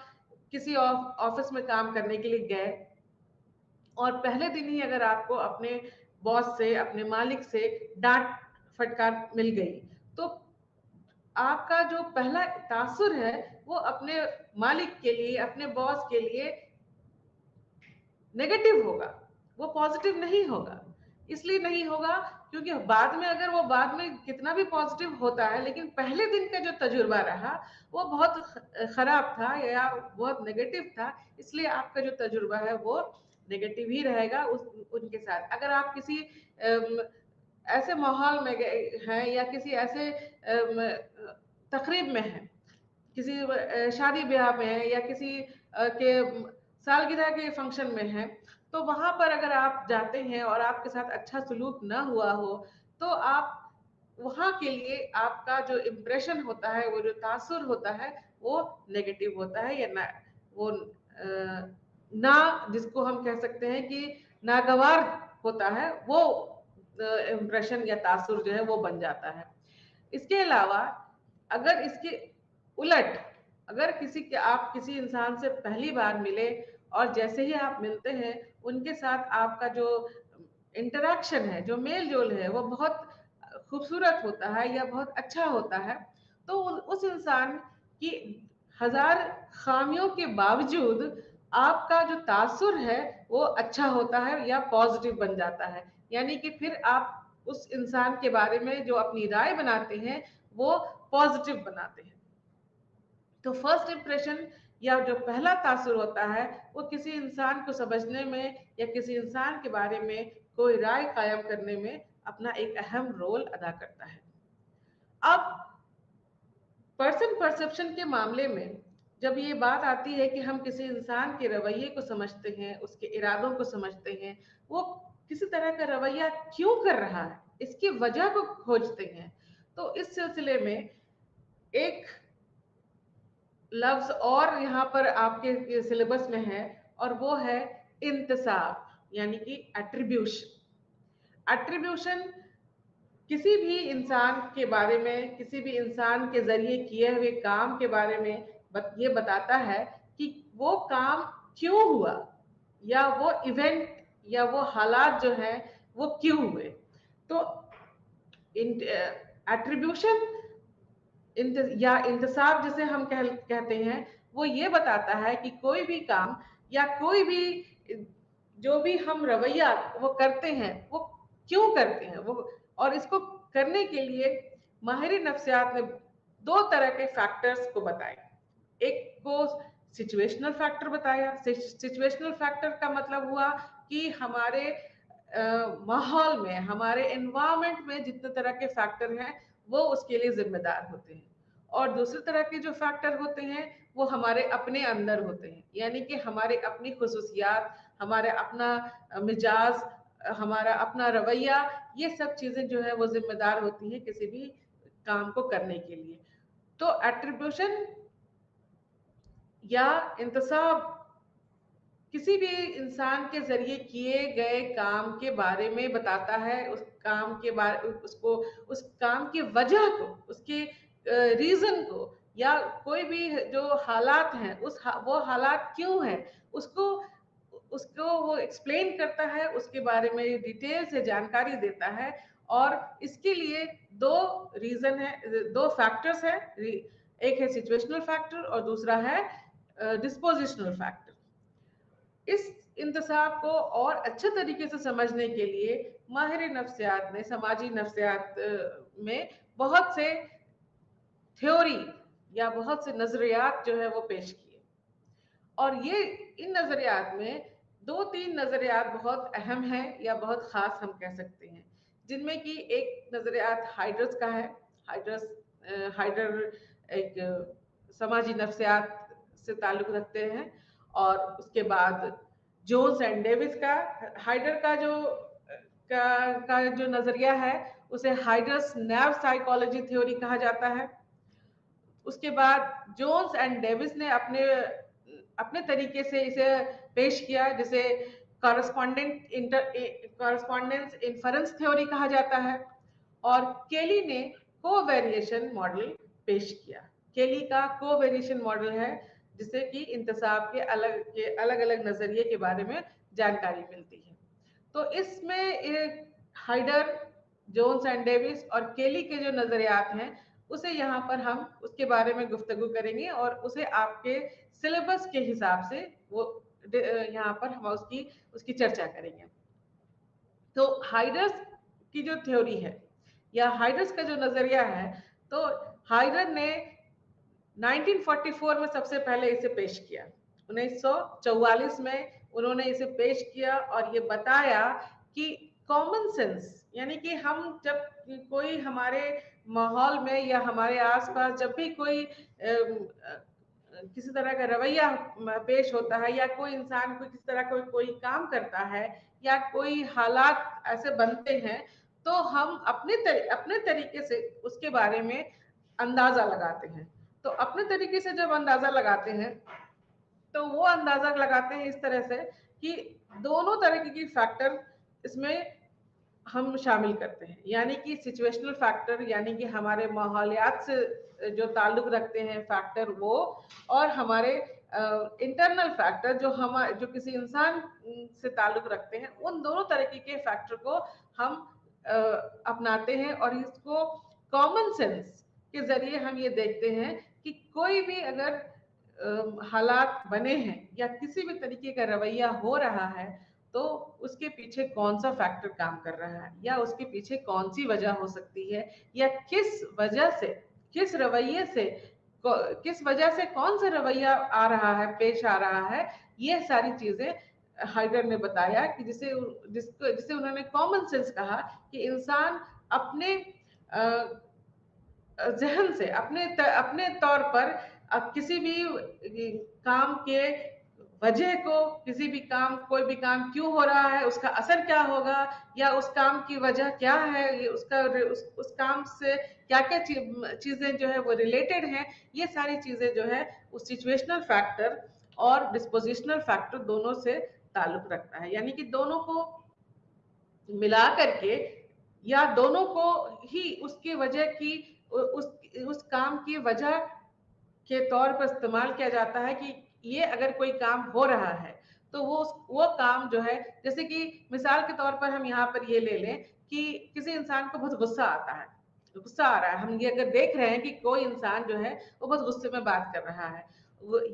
किसी ऑफिस में काम करने के लिए गए और पहले दिन ही अगर आपको अपने बॉस से, अपने मालिक से डांट फटकार मिल गई, तो आपका जो पहला तासुर है वो अपने मालिक के लिए, अपने बॉस के लिए नेगेटिव होगा, वो पॉजिटिव नहीं होगा। इसलिए नहीं होगा क्योंकि बाद में कितना भी पॉजिटिव होता है, लेकिन पहले दिन का जो तजुर्बा रहा वो बहुत खराब था या बहुत नेगेटिव था, इसलिए आपका जो तजुर्बा है वो नेगेटिव ही रहेगा उनके साथ। अगर आप किसी ऐसे माहौल में गए हैं या किसी ऐसे तकरीब में हैं, किसी शादी ब्याह में है या किसी के सालगिरह के फंक्शन में है, तो वहां पर अगर आप जाते हैं और आपके साथ अच्छा सलूक न हुआ हो, तो आप वहां के लिए आपका जो इम्प्रेशन होता है, वो जो तासुर होता है वो नेगेटिव होता है, या ना वो ना जिसको हम कह सकते हैं कि नागवार होता है, वो इम्प्रेशन या तासुर जो है वो बन जाता है। इसके अलावा अगर इसके उलट, अगर आप किसी इंसान से पहली बार मिले और जैसे ही आप मिलते हैं उनके साथ आपका जो इंटरेक्शन है, जो मेल जोल है, वो बहुत खूबसूरत होता है या बहुत अच्छा होता है, तो उस इंसान की हजार खामियों के बावजूद आपका जो तासुर है वो अच्छा होता है या पॉजिटिव बन जाता है। यानी कि फिर आप उस इंसान के बारे में जो अपनी राय बनाते हैं वो पॉजिटिव बनाते हैं। तो फर्स्ट इंप्रेशन या जो पहला तासुर होता है वो किसी इंसान को समझने में या किसी इंसान के बारे में कोई राय कायम करने में अपना एक अहम रोल अदा करता है। अब पर्सन परसेप्शन के मामले में जब ये बात आती है कि हम किसी इंसान के रवैये को समझते हैं, उसके इरादों को समझते हैं, वो किसी तरह का रवैया क्यों कर रहा है, इसकी वजह को खोजते हैं, तो इस सिलसिले में एक लफ्ज और यहाँ पर आपके सिलेबस में है और वो है इंतसाब, यानी कि एट्रीब्यूशन। एट्रीब्यूशन किसी भी इंसान के बारे में, किसी भी इंसान के जरिए किए हुए काम के बारे में ये बताता है कि वो काम क्यों हुआ या वो इवेंट या वो हालात जो है वो क्यों हुए। तो एट्रीब्यूशन या इंतसाब जिसे हम कहते हैं, वो ये बताता है कि कोई भी काम या कोई भी जो भी हम रवैया वो करते हैं वो क्यों करते हैं, वो और इसको करने के लिए माहिर नफ्सियात ने दो तरह के फैक्टर्स को बताए। एक को सिचुएशनल फैक्टर बताया। सिचुएशनल फैक्टर का मतलब हुआ कि हमारे माहौल में, हमारे एनवायरमेंट में जितने तरह के फैक्टर हैं वो उसके लिए जिम्मेदार होते हैं। और दूसरे तरह के जो फैक्टर होते हैं वो हमारे अपने अंदर होते हैं, यानी कि हमारे अपनी खुसूसियात, हमारे अपना मिजाज, हमारा अपना रवैया, ये सब चीजें जो है वो जिम्मेदार होती हैं किसी भी काम को करने के लिए। तो एट्रीब्यूशन या इंतसाब किसी भी इंसान के ज़रिए किए गए काम के बारे में बताता है, उस काम के बारे उसको उस काम की वजह को, उसके रीज़न को, या कोई भी जो हालात हैं वो हालात क्यों हैं, उसको उसको वो एक्सप्लेन करता है, उसके बारे में डिटेल से जानकारी देता है। और इसके लिए दो रीज़न है, दो फैक्टर्स हैं। एक है सिचुएशनल फैक्टर और दूसरा है डिस्पोजिशनल फैक्टर। इस इंतसाब को और अच्छे तरीके से समझने के लिए माहिर नफ्सियात ने समाजी नफ्सियात में बहुत से थ्योरी या बहुत से नजरियात जो है वो पेश किए। और ये इन नजरियात में दो तीन नजरियात बहुत अहम हैं या बहुत खास हम कह सकते हैं, जिनमें कि एक नजरियात हाइड्रस का है। हाइड्रस हाइडर एक समाजी नफ्सियात से ताल्लुक रखते हैं। और उसके बाद जोन्स एंड डेविस का, हाइडर का जो नजरिया है उसे हाइड्रस नर्व साइकोलॉजी थ्योरी कहा जाता है। उसके बाद जोन्स एंड डेविस ने अपने अपने तरीके से इसे पेश किया, जिसे कॉरस्पॉन्डेंस इन्फरेंस थ्योरी कहा जाता है। और केली ने कोवेरिएशन मॉडल पेश किया। केली का कोवेरिएशन मॉडल है जिससे कि इंतसाब के अलग अलग नजरिए के बारे में जानकारी मिलती है। तो इसमें हाइडर, जोन्स एंड डेविस और केली के जो नजरियात हैं उसे यहाँ पर हम उसके बारे में गुफ्तगू करेंगे और उसे आपके सिलेबस के हिसाब से वो यहाँ पर हम उसकी उसकी चर्चा करेंगे। तो हाइडर्स की जो थ्योरी है या हाइडर्स का जो नजरिया है, तो हाइडर ने 1944 में सबसे पहले इसे पेश किया। 1944 में उन्होंने इसे पेश किया और ये बताया कि कॉमन सेंस, यानी कि हम जब कोई हमारे माहौल में या हमारे आसपास जब भी कोई किसी तरह का रवैया पेश होता है या कोई इंसान को किसी तरह कोई काम करता है या कोई हालात ऐसे बनते हैं, तो हम अपने तरीके से उसके बारे में अंदाजा लगाते हैं। तो अपने तरीके से जब अंदाजा लगाते हैं तो वो अंदाजा लगाते हैं इस तरह से कि दोनों तरह की फैक्टर इसमें हम शामिल करते हैं, यानी कि सिचुएशनल फैक्टर, यानी कि हमारे माहौलियात से जो ताल्लुक रखते हैं फैक्टर वो, और हमारे इंटरनल फैक्टर जो किसी इंसान से ताल्लुक रखते हैं, उन दोनों तरीके के फैक्टर को हम अपनाते हैं। और इसको कॉमन सेंस के जरिए हम ये देखते हैं कि कोई भी अगर हालात बने हैं या किसी भी तरीके का रवैया हो रहा है, तो उसके पीछे कौन सा फैक्टर काम कर रहा है या उसके पीछे कौन सी वजह हो सकती है, या किस वजह से, किस रवैये से, किस वजह से कौन सा रवैया आ रहा है, पेश आ रहा है, ये सारी चीजें हाइडर ने बताया कि जिसे उन्होंने कॉमन सेंस कहा कि इंसान अपने जहन से अपने तौर पर अब किसी भी काम के वजह को, किसी भी काम, कोई भी काम क्यों हो रहा है, उसका असर क्या होगा, या उस काम की वजह क्या है, ये उस काम से क्या क्या चीजें जो है वो रिलेटेड हैं, ये सारी चीजें जो है उस सिचुएशनल फैक्टर और डिस्पोजिशनल फैक्टर दोनों से ताल्लुक रखता है। यानी कि दोनों को मिला करके या दोनों को ही उसकी वजह की उस काम की वजह के तौर पर इस्तेमाल किया जाता है कि ये अगर कोई काम हो रहा है तो वो काम जो है, जैसे कि मिसाल के तौर पर हम यहाँ पर ये ले लें कि किसी इंसान को बहुत गुस्सा आता है, गुस्सा आ रहा है, हम ये अगर देख रहे हैं कि कोई इंसान जो है वो बहुत गुस्से में बात कर रहा है,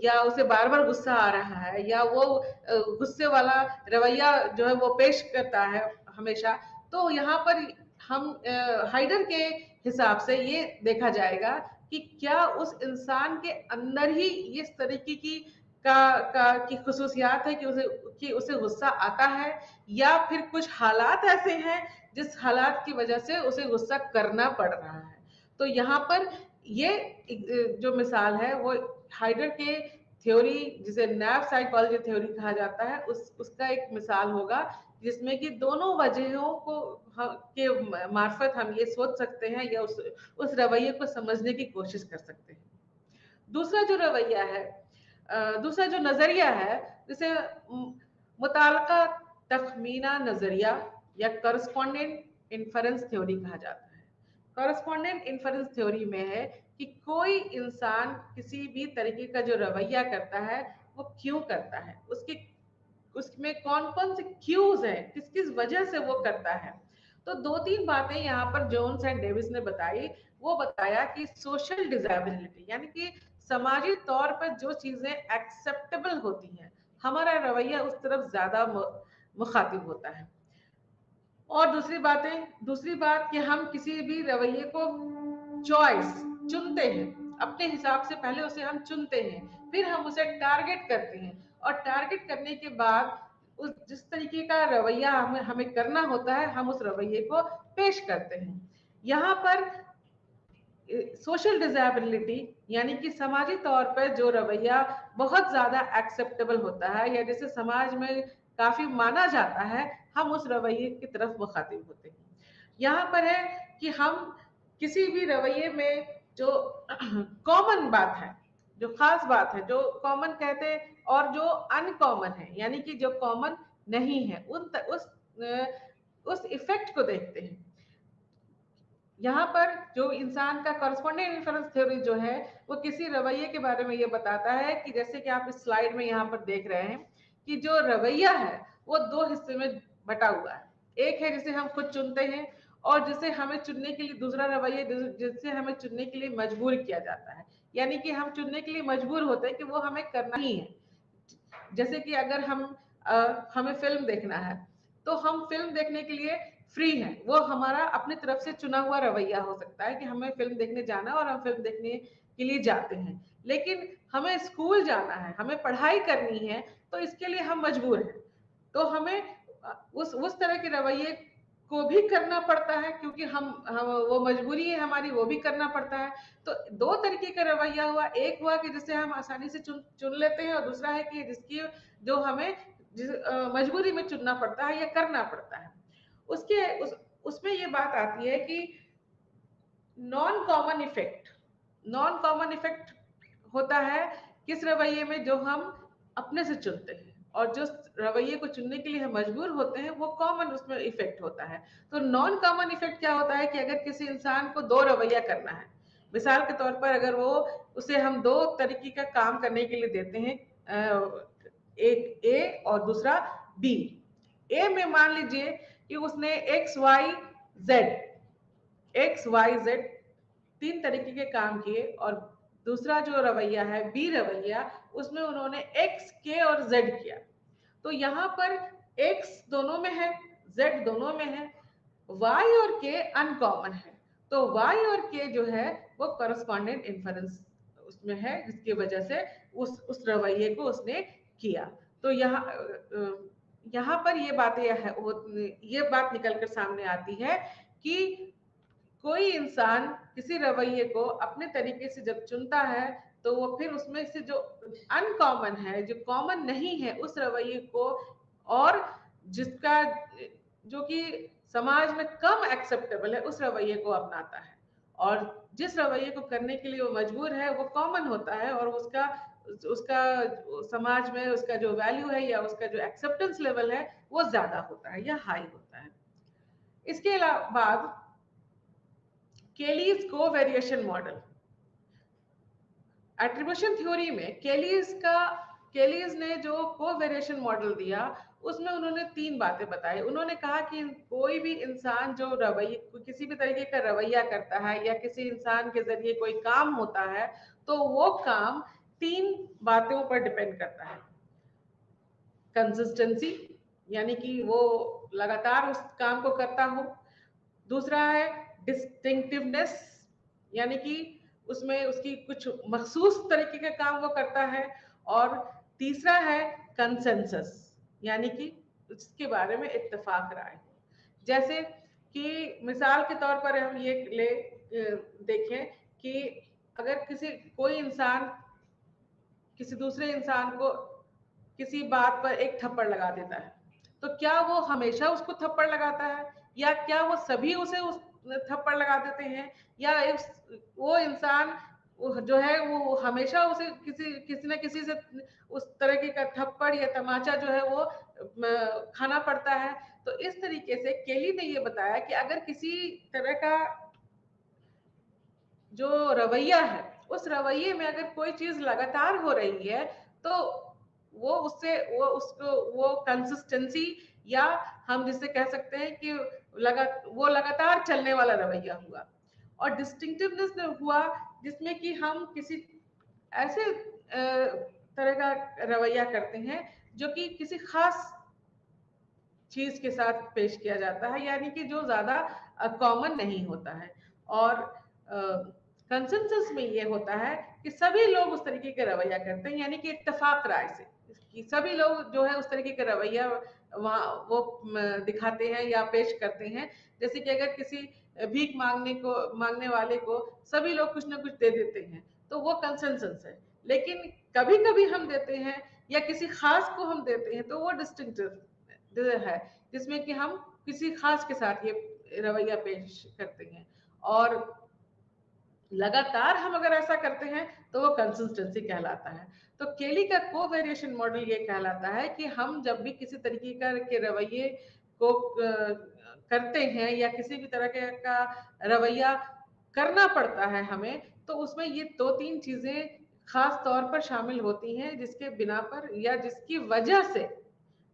या उसे बार बार गुस्सा आ रहा है, या वो गुस्से वाला रवैया जो है वो पेश करता है हमेशा, तो यहाँ पर हम हाइडर के हिसाब से ये देखा जाएगा कि क्या उस इंसान के अंदर ही इस तरीके की खुसूसियात है कि उसे गुस्सा आता है, या फिर कुछ हालात ऐसे हैं जिस हालात की वजह से उसे गुस्सा करना पड़ रहा है। तो यहाँ पर ये जो मिसाल है वो हाइडर के थ्योरी, जिसे नैव साइकोलॉजी थ्योरी कहा जाता है, उसका एक मिसाल होगा जिसमें कि दोनों वजहों के मार्फत हम ये सोच सकते हैं या उस रवैये को समझने की कोशिश कर सकते हैं। दूसरा जो रवैया है दूसरा जो नजरिया है, जिसे मुतालका तखमीना नजरिया या करस्पॉन्डेंट इन्फरेंस थ्योरी कहा जाता है। करस्पॉन्डेंट इन्फरेंस थ्योरी में है कि कोई इंसान किसी भी तरीके का जो रवैया करता है वो क्यों करता है, उसके उसमें कौन कौन से क्यूज है, किस किस वजह से वो करता है। तो दो तीन बातें यहाँ पर जोन्स एंड डेविस ने बताई। वो बताया कि सोशल डिजायरेबिलिटी, यानी कि समाजी तौर पर जो चीजें एक्सेप्टेबल होती हैं, हमारा रवैया उस तरफ ज्यादा मुखातिब होता है। और दूसरी बात कि हम किसी भी रवैये को चॉइस चुनते हैं, अपने हिसाब से पहले उसे हम चुनते हैं, फिर हम उसे टारगेट करते हैं, और टारगेट करने के बाद उस जिस तरीके का रवैया हमें करना होता है, हम उस रवैये को पेश करते हैं। यहाँ पर सोशल डिजायरेबिलिटी, यानी कि समाजी तौर पर जो रवैया बहुत ज्यादा एक्सेप्टेबल होता है या जिसे समाज में काफी माना जाता है, हम उस रवैये की तरफ मुखातिब होते हैं। यहाँ पर है कि हम किसी भी रवैये में जो कॉमन बात है, जो खास बात है, जो कॉमन कहते हैं, और जो अनकॉमन है, यानी कि जो कॉमन नहीं है, उस इफेक्ट को देखते हैं। यहाँ पर जो इंसान का कॉरस्पॉन्डेंट इन्फरेंस थ्योरी जो है, वो किसी रवैये के बारे में ये बताता है कि जैसे कि आप इस स्लाइड में यहाँ पर देख रहे हैं कि जो रवैया है वो दो हिस्से में बटा हुआ है। एक है जिसे हम खुद चुनते हैं, और जिसे हमें चुनने के लिए दूसरा रवैया जिससे हमें चुनने के लिए मजबूर किया जाता है, यानी कि हम चुनने के लिए मजबूर होते हैं कि वो हमें करना ही है। जैसे कि अगर हमें फिल्म देखना है, तो हम फिल्म देखने के लिए फ्री है, वो हमारा अपनी तरफ से चुना हुआ रवैया हो सकता है कि हमें फिल्म देखने जाना और हम फिल्म देखने के लिए जाते हैं। लेकिन हमें स्कूल जाना है, हमें पढ़ाई करनी है, तो इसके लिए हम मजबूर हैं, तो हमें उस तरह के रवैये को भी करना पड़ता है, क्योंकि हम वो मजबूरी है हमारी, वो भी करना पड़ता है। तो दो तरीके का रवैया हुआ, एक हुआ कि जिसे हम आसानी से चुन लेते हैं, और दूसरा है कि जिसकी जो हमें मजबूरी में चुनना पड़ता है या करना पड़ता है। उसमें ये बात आती है कि नॉन कॉमन इफेक्ट होता है किस रवैये में जो हम अपने से चुनते हैं, और जो रवैये को चुनने के लिए हम मजबूर होते हैं वो कॉमन उसमें इफेक्ट होता है। तो नॉन कॉमन इफेक्ट क्या होता है कि अगर किसी इंसान को दो रवैया करना है, मिसाल के तौर पर अगर वो उसे हम दो तरीके का काम करने के लिए देते हैं, एक ए और दूसरा बी। ए में मान लीजिए कि उसने एक्स वाई जेड तीन तरीके के काम किए, और दूसरा जो रवैया है बी रवैया, उसमें उन्होंने एक्स के और जेड किया। तो यहाँ पर एक्स दोनों में है, जेड दोनों में है, वाई और के अनकॉमन है। तो वाई और के जो है वो करस्पॉन्डेंट इन्फरेंस उसमें है, जिसकी वजह से उस रवैये को उसने किया। तो यहाँ पर ये बात निकल कर सामने आती है कि कोई इंसान किसी रवैये को अपने तरीके से जब चुनता है, तो वो फिर उसमें से जो अनकॉमन है, जो कॉमन नहीं है, उस रवैये को, और जिसका जो कि समाज में कम एक्सेप्टेबल है, उस रवैये को अपनाता है। और जिस रवैये को करने के लिए वो मजबूर है वो कॉमन होता है, और उसका उसका समाज में उसका जो वैल्यू है या उसका जो एक्सेप्टेंस लेवल है वो ज्यादा होता है या हाई होता है। इसके बाद केलीज को वेरिएशन मॉडल, एट्रीब्यूशन थ्योरी में केलीज ने जो को वेरिएशन मॉडल दिया, उसमें उन्होंने तीन बातें बताई। उन्होंने कहा कि कोई भी इंसान जो किसी भी तरीके का रवैया करता है या किसी इंसान के जरिए कोई काम होता है, तो वो काम तीन बातों पर डिपेंड करता है। कंसिस्टेंसी, यानी कि वो लगातार उस काम को करता हो। दूसरा है डिस्टिंक्टिवनेस, यानी कि उसमें उसकी कुछ मखसूस तरीके का काम वो करता है। और तीसरा है कंसेंसस, यानी कि उसके बारे में इत्तेफाक राय हो। जैसे कि मिसाल के तौर पर हम ये देखें कि अगर कोई इंसान किसी दूसरे इंसान को किसी बात पर एक थप्पड़ लगा देता है, तो क्या वो हमेशा उसको थप्पड़ लगाता है, या क्या वो सभी उसे उस थप्पड़ लगा देते हैं, या वो इंसान वो जो है वो हमेशा उसे किसी किसी न किसी से उस तरीके का थप्पड़ या तमाचा जो है वो खाना पड़ता है। तो इस तरीके से केली ने ये बताया कि अगर किसी तरह का जो रवैया है, उस रवैये में अगर कोई चीज लगातार हो रही है, तो वो उससे वो कंसिस्टेंसी, या हम जिसे कह सकते हैं कि वो लगातार चलने वाला रवैया हुआ। और डिस्टिंक्टिवनेस हुआ जिसमें कि हम किसी ऐसे तरह का रवैया करते हैं जो कि किसी खास चीज के साथ पेश किया जाता है, यानी कि जो ज्यादा कॉमन नहीं होता है। और कंसेंसस में ये होता है कि सभी लोग उस तरीके का रवैया करते हैं, यानी कि इत्तेफाक राय से कि सभी लोग जो है उस तरीके का रवैया वहाँ वो दिखाते हैं या पेश करते हैं। जैसे कि अगर किसी भीख मांगने वाले को सभी लोग कुछ ना कुछ दे देते हैं, तो वो कंसेंसस है। लेकिन कभी कभी हम देते हैं या किसी खास को हम देते हैं, तो वो डिस्टिंक्टिव है, जिसमें कि हम किसी खास के साथ ये रवैया पेश करते हैं। और लगातार हम अगर ऐसा करते हैं तो वो कंसिस्टेंसी कहलाता है। तो केली का को वेरिएशन मॉडल ये कहलाता है कि हम जब भी किसी तरीके के रवैये को करते हैं या किसी भी तरह का रवैया करना पड़ता है हमें, तो उसमें ये दो तीन चीजें खास तौर पर शामिल होती हैं, जिसके बिना पर या जिसकी वजह से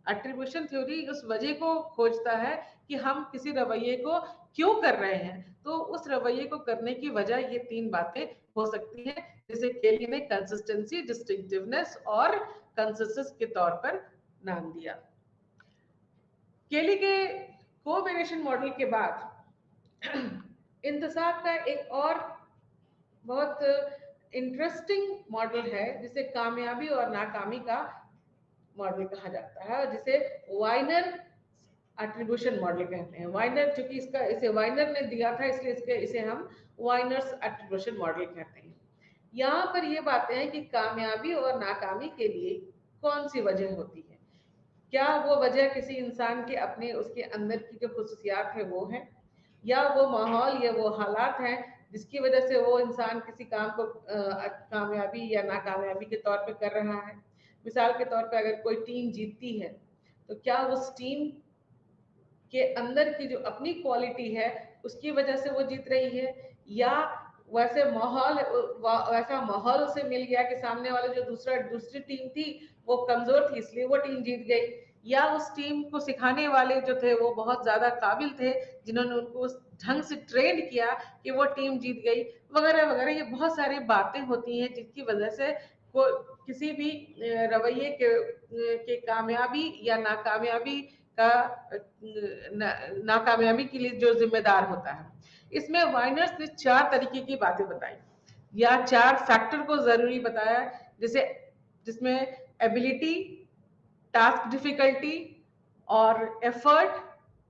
एट्रीब्यूशन थ्योरी उस वजह को खोजता है कि हम किसी रवैये को क्यों कर रहे हैं। तो उस रवैये को करने की वजह ये तीन बातें हो सकती हैं, जिसे केली ने कंसिस्टेंसी, डिस्टिंक्टिवनेस और कंसिस्टेंस के तौर पर नाम दिया। केली के कोवेरिएशन मॉडल के बाद इंतसाब का एक और बहुत इंटरेस्टिंग मॉडल है, जिसे कामयाबी और नाकामी का मॉडल कहा जाता है, जिसे वाइनर एट्रीब्यूशन मॉडल कहते हैं। वाइनर, चूंकि इसे वाइनर ने दिया था, इसलिए इसे हम वाइनर्स एट्रीब्यूशन मॉडल कहते हैं। यहाँ पर ये बातें हैं कि कामयाबी और नाकामी के लिए कौन सी वजह होती है। क्या वो वजह किसी इंसान के अपने उसके अंदर की जो खुसूसियात है वो है, या वो माहौल या वो हालात हैं जिसकी वजह से वो इंसान किसी काम को कामयाबी या नाकामयाबी के तौर पे कर रहा है। मिसाल के तौर पे अगर कोई टीम जीतती है, तो क्या उस टीम के अंदर की जो अपनी क्वालिटी है उसकी वजह से वो जीत रही है, या वैसा माहौल उसे मिल गया कि सामने वाला जो दूसरी टीम थी वो कमजोर थी, इसलिए वो टीम जीत गई, या उस टीम को सिखाने वाले जो थे वो बहुत ज्यादा काबिल थे, जिन्होंने उनको उस ढंग से ट्रेन किया कि वो टीम जीत गई, वगैरह वगैरह। ये बहुत सारी बातें होती हैं जिसकी वजह से को किसी भी रवैये के कामयाबी या नाकामयाबी का नाकामयाबी के लिए जो जिम्मेदार होता है। इसमें वाइनर्स ने चार तरीके की बातें बताई या चार फैक्टर को जरूरी बताया, जैसे जिसमें एबिलिटी, टास्क डिफिकल्टी और एफर्ट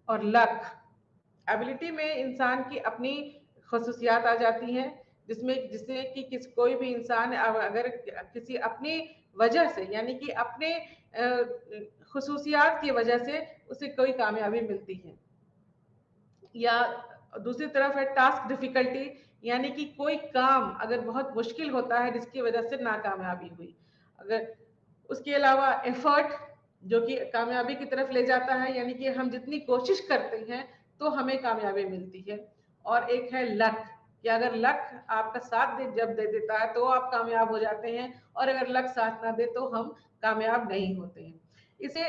और लक। एबिलिटी में इंसान की अपनी खसूसियात आ जाती हैं, जिससे कि कोई भी इंसान अगर किसी अपनी वजह से, यानी कि अपने खसूसियात की वजह से उसे कोई कामयाबी मिलती है। या दूसरी तरफ है टास्क डिफिकल्टी, यानी कि कोई काम अगर बहुत मुश्किल होता है जिसकी वजह से नाकामयाबी हुई। अगर उसके अलावा एफर्ट, जो कि कामयाबी की तरफ ले जाता है, यानी कि हम जितनी कोशिश करते हैं तो हमें कामयाबी मिलती है। और एक है लक, कि अगर लक आपका साथ जब दे देता है तो आप कामयाब हो जाते हैं, और अगर लक साथ ना दे तो हम कामयाब नहीं होते हैं। इसे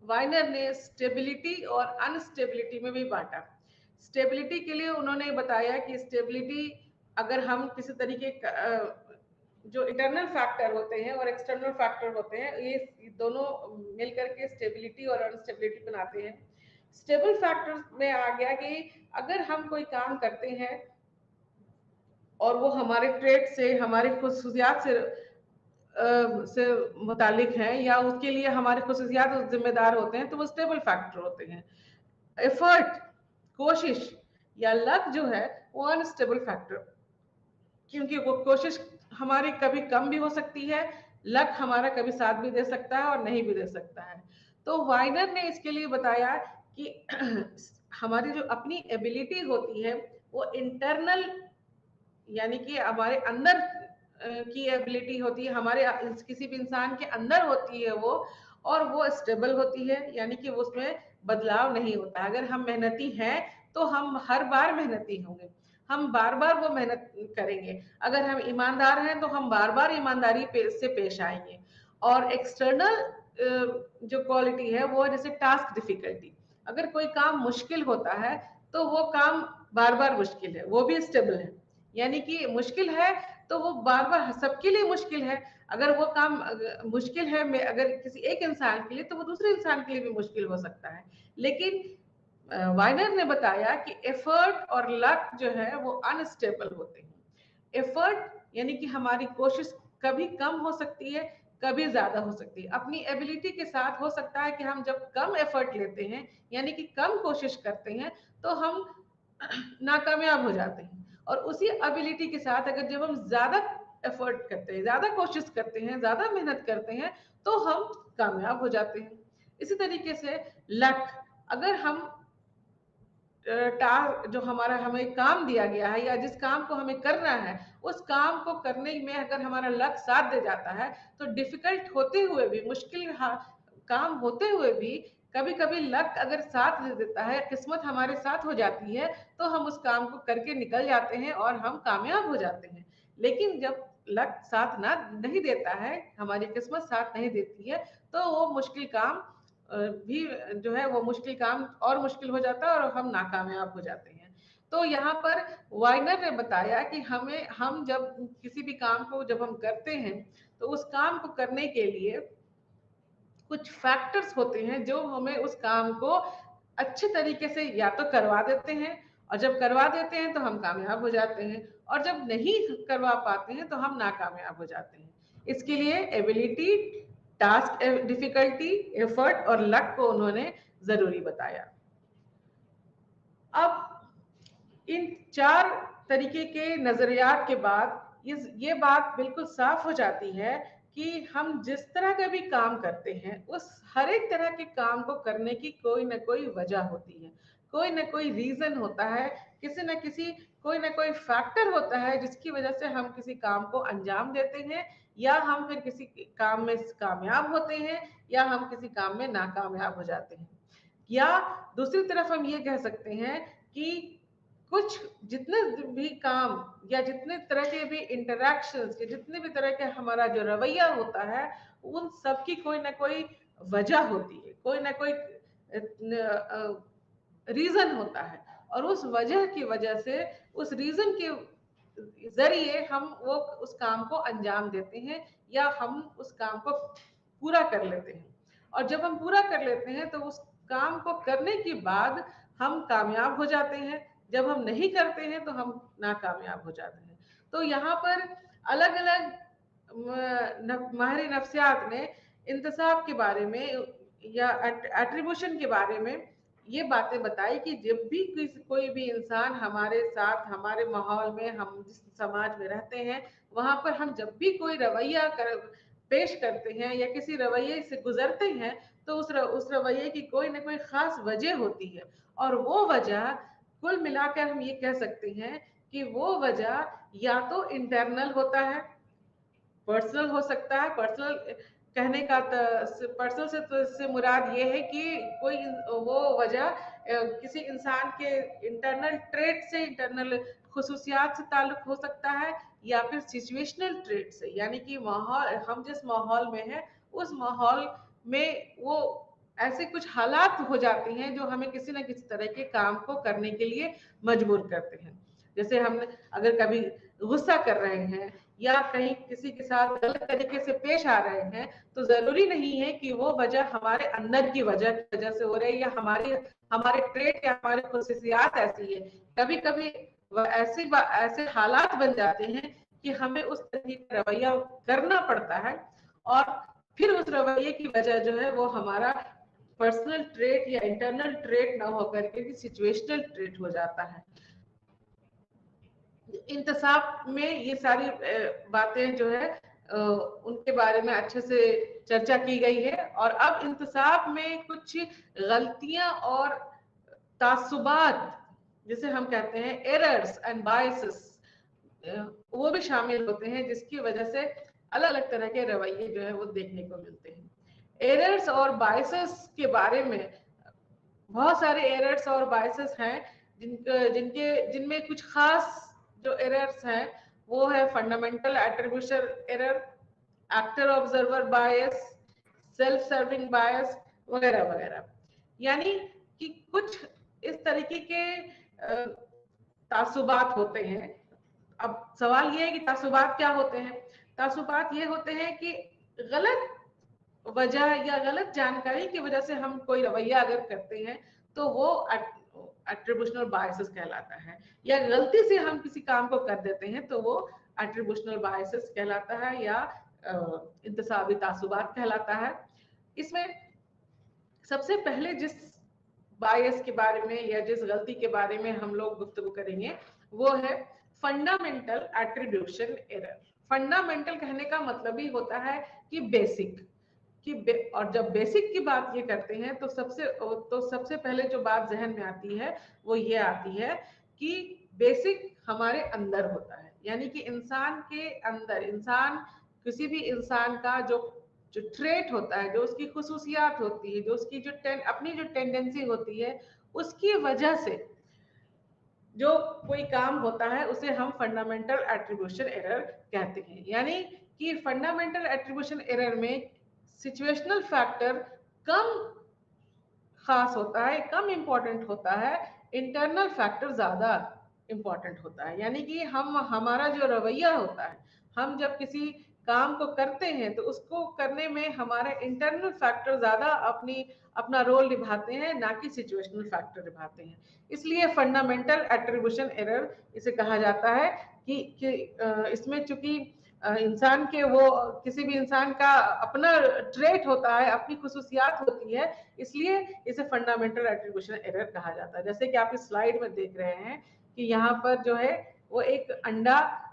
वाइनर ने स्टेबिलिटी और अनस्टेबिलिटी में भी बांटा। स्टेबिलिटी के लिए उन्होंने बताया कि स्टेबिलिटी, अगर हम किसी तरीके का जो इंटरनल फैक्टर होते हैं और एक्सटर्नल फैक्टर होते हैं, ये दोनों मिलकर के स्टेबिलिटी और अनस्टेबिलिटी बनाते हैं। स्टेबल फैक्टर में आ गया कि अगर हम कोई काम करते हैं और वो हमारे ट्रेड से, हमारे खुसूसियात से मुतालिक हैं, या उसके लिए हमारे खुसूसियात जिम्मेदार होते हैं, तो वो स्टेबल फैक्टर होते हैं। एफर्ट, कोशिश या लक जो है वो अनस्टेबल फैक्टर, क्योंकि वो कोशिश हमारी कभी कम भी हो सकती है, लक हमारा कभी साथ भी दे सकता है और नहीं भी दे सकता है। तो वाइनर ने इसके लिए बताया कि हमारी जो अपनी एबिलिटी होती है वो इंटरनल यानी कि हमारे अंदर की एबिलिटी होती है, हमारे किसी भी इंसान के अंदर होती है वो, और वो स्टेबल होती है, यानी कि उसमें बदलाव नहीं होता। अगर हम मेहनती हैं तो हम हर बार मेहनती होंगे, हम बार बार वो मेहनत करेंगे। अगर हम ईमानदार हैं तो हम बार बार ईमानदारी से पेश आएंगे। और एक्सटर्नल जो क्वालिटी है वो जैसे टास्क डिफिकल्टी, अगर कोई काम मुश्किल होता है तो वो काम बार बार मुश्किल है, वो भी स्टेबल है। यानी कि मुश्किल है तो वो बार बार सबके लिए मुश्किल है। अगर वो काम मुश्किल है अगर किसी एक इंसान के लिए, तो वो दूसरे इंसान के लिए भी मुश्किल हो सकता है। लेकिन वाइनर ने बताया कि एफर्ट और लक जो है वो अनस्टेबल होते हैं। एफर्ट यानी कि हमारी कोशिश कभी कम हो सकती है, कभी ज्यादा हो सकती है। अपनी एबिलिटी के साथ हो सकता है कि हम जब कम एफर्ट लेते हैं, यानी कि कम कोशिश करते हैं, तो हम नाकामयाब हो जाते हैं। और उसी एबिलिटी के साथ अगर जब हम ज्यादा एफर्ट करते हैं, ज्यादा कोशिश करते हैं, ज्यादा मेहनत करते हैं, तो हम कामयाब हो जाते हैं। इसी तरीके से लक, अगर हम जो हमारा हमें काम दिया गया है या जिस काम को हमें करना है, उस काम को करने में अगर हमारा लक साथ दे जाता है, तो डिफिकल्ट होते हुए भी, मुश्किल काम होते हुए भी, कभी कभी लक अगर साथ दे देता है, किस्मत हमारे साथ हो जाती है, तो हम उस काम को करके निकल जाते हैं और हम कामयाब हो जाते हैं। लेकिन जब लक साथ ना नहीं देता है, हमारी किस्मत साथ नहीं देती है, तो वो मुश्किल काम भी जो है वो मुश्किल काम और मुश्किल हो जाता है और हम नाकामयाब हो जाते हैं। तो यहाँ पर वाइनर ने बताया कि हम जब किसी भी काम को जब हम करते हैं, तो उस काम को करने के लिए कुछ फैक्टर्स होते हैं जो हमें उस काम को अच्छे तरीके से या तो करवा देते हैं, और जब करवा देते हैं तो हम कामयाब हो जाते हैं, और जब नहीं करवा पाते हैं तो हम नाकामयाब हो जाते हैं। इसके लिए एबिलिटी, टास्क डिफिकल्टी, एफर्ट और लक को उन्होंने जरूरी बताया। अब इन 4 तरीके के नजरियात के बाद ये बात बिल्कुल साफ हो जाती है कि हम जिस तरह का भी काम करते हैं, उस हर एक तरह के काम को करने की कोई ना कोई वजह होती है, कोई ना कोई रीजन होता है, किसी न किसी कोई ना कोई फैक्टर होता है जिसकी वजह से हम किसी काम को अंजाम देते हैं, या हम फिर किसी काम में कामयाब होते हैं, या हम किसी काम में नाकामयाब हो जाते हैं। या दूसरी तरफ हम ये कह सकते हैं कि कुछ जितने भी काम या जितने तरह के भी इंटरैक्शंस, या जितने भी तरह के हमारा जो रवैया होता है, उन सब की कोई ना कोई वजह होती है, कोई ना कोई रीजन होता है, और उस वजह की वजह से, उस रीजन के जरिए हम वो उस काम को अंजाम देते हैं, या हम उस काम को पूरा कर लेते हैं। और जब हम पूरा कर लेते हैं तो उस काम को करने के बाद हम कामयाब हो जाते हैं, जब हम नहीं करते हैं तो हम नाकामयाब हो जाते हैं। तो यहाँ पर अलग अलग माहिर नफ्सियात ने इंतसाब के बारे में या एट्रीब्यूशन के बारे में ये बातें बताई कि जब भी कोई भी इंसान हमारे साथ, हमारे माहौल में, हम जिस समाज में रहते हैं, वहां पर हम जब भी कोई रवैया पेश करते हैं या किसी रवैये से गुजरते हैं, तो उस रवैये की कोई ना कोई खास वजह होती है। और वो वजह, कुल मिलाकर हम ये कह सकते हैं कि वो वजह या तो इंटरनल होता है, पर्सनल हो सकता है। पर्सनल कहने का पर्सनल से मुराद ये है कि कोई वो वजह किसी इंसान के इंटरनल ट्रेट से, इंटरनल खुसूसियात से ताल्लुक हो सकता है, या फिर सिचुएशनल ट्रेट से, यानी कि माहौल, हम जिस माहौल में हैं उस माहौल में वो ऐसे कुछ हालात हो जाते हैं जो हमें किसी न किसी तरह के काम को करने के लिए मजबूर करते हैं। जैसे हम अगर कभी गुस्सा कर रहे हैं या कहीं किसी के साथ गलत तरीके से पेश आ रहे हैं, तो जरूरी नहीं है कि वो वजह हमारे अंदर की वजह से हो रही है, या हमारे ट्रेट या हमारे खुसूसियात ऐसी है। कभी कभी ऐसे हालात बन जाते हैं कि हमें उस तरीके का रवैया करना पड़ता है, और फिर उस रवैये की वजह जो है वो हमारा पर्सनल ट्रेट या इंटरनल ट्रेट ना होकर के सिचुएशनल ट्रेट हो जाता है। इंतसाब में ये सारी बातें जो है उनके बारे में अच्छे से चर्चा की गई है। और अब इंतसाब में कुछ गलतियां और तासुबात, जिसे हम कहते हैं एरर्स एंड बायसेस, वो भी शामिल होते हैं, जिसकी वजह से अलग अलग तरह के रवैये जो है वो देखने को मिलते हैं। एरर्स और बायसेस के बारे में, बहुत सारे एरर्स और बायसेस हैं जिनमें कुछ खास जो एरर्स हैं वो है fundamental attribution error, actor observer bias, self serving bias वगैरह वगैरह। यानी कि कुछ इस तरीके के तासुबात होते हैं। अब सवाल ये है कि तासुबात क्या होते हैं? तासुबात ये होते हैं कि गलत वजह या गलत जानकारी की वजह से हम कोई रवैया अगर करते हैं तो वो एट्रीब्यूशनल बायसेस कहलाता है, या गलती से हम किसी काम को कर देते हैं तो वो एट्रीब्यूशनल बायसेस कहलाता है, या इंतसाबी तासुबात कहलाता है। इसमें सबसे पहले जिस बायस के बारे में या जिस गलती के बारे में हम लोग गुफ्तगू करेंगे वो है फंडामेंटल एट्रीब्यूशन एरर। फंडामेंटल कहने का मतलब ही होता है कि बेसिक, और जब बेसिक की बात ये करते हैं तो सबसे पहले जो बात जहन में आती है वो ये आती है कि बेसिक हमारे अंदर होता है। यानी कि इंसान के अंदर, किसी भी इंसान का जो जो ट्रेट होता है, जो उसकी खुसूसियात होती है, जो उसकी अपनी जो टेंडेंसी होती है, उसकी वजह से जो कोई काम होता है उसे हम फंडामेंटल एट्रीब्यूशन एरर कहते हैं। यानी कि फंडामेंटल एट्रीब्यूशन एरर में सिचुएशनल फैक्टर कम खास होता है, कम इंपॉर्टेंट होता है, इंटरनल फैक्टर ज्यादा इंपॉर्टेंट होता है। यानी कि हमारा जो रवैया होता है, हम जब किसी काम को करते हैं तो उसको करने में हमारे इंटरनल फैक्टर ज्यादा अपना रोल निभाते हैं, ना कि सिचुएशनल फैक्टर निभाते हैं। इसलिए फंडामेंटल एट्रीब्यूशन एरर इसे कहा जाता है कि इसमें चूंकि इंसान के वो किसी भी इंसान का अपना ट्रेट होता है, अपनी खुसूसियात होती है, इसलिए इसे फंडामेंटल एट्रीब्यूशन एरर कहा जाता है। जैसे कि आप इस स्लाइड में देख रहे हैं कि यहाँ पर जो है वो एक अंडा,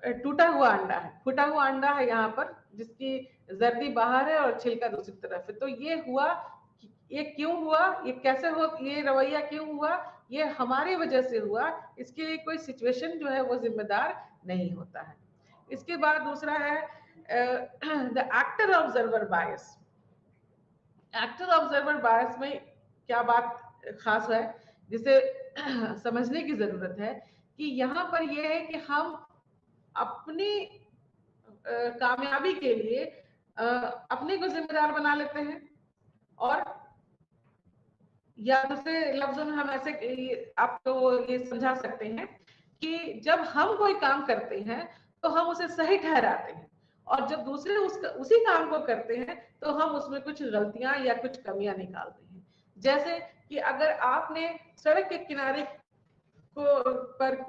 टूटा हुआ अंडा है, फूटा हुआ अंडा है यहाँ पर, जिसकी जर्दी बाहर है और छिलका दूसरी तरफ है। तो ये हुआ, ये क्यों हुआ, ये कैसे हो, ये रवैया क्यों हुआ, ये हमारी वजह से हुआ। इसके लिए कोई सिचुएशन जो है वो जिम्मेदार नहीं होता है। इसके बाद दूसरा है the actor observer bias. Actor observer bias में क्या बात खास है जिसे समझने की जरूरत है, कि यहाँ पर यह है कि हम अपनी कामयाबी के लिए अपने को जिम्मेदार बना लेते हैं, और या दूसरे लफ्जों में हम ऐसे आपको ये समझा सकते हैं कि जब हम कोई काम करते हैं तो हम उसे सही ठहराते हैं, और जब दूसरे उसी काम को करते हैं तो हम उसमें कुछ गलतियां या कुछ कमियां निकालते हैं। जैसे कि अगर आपने सड़क के किनारे पर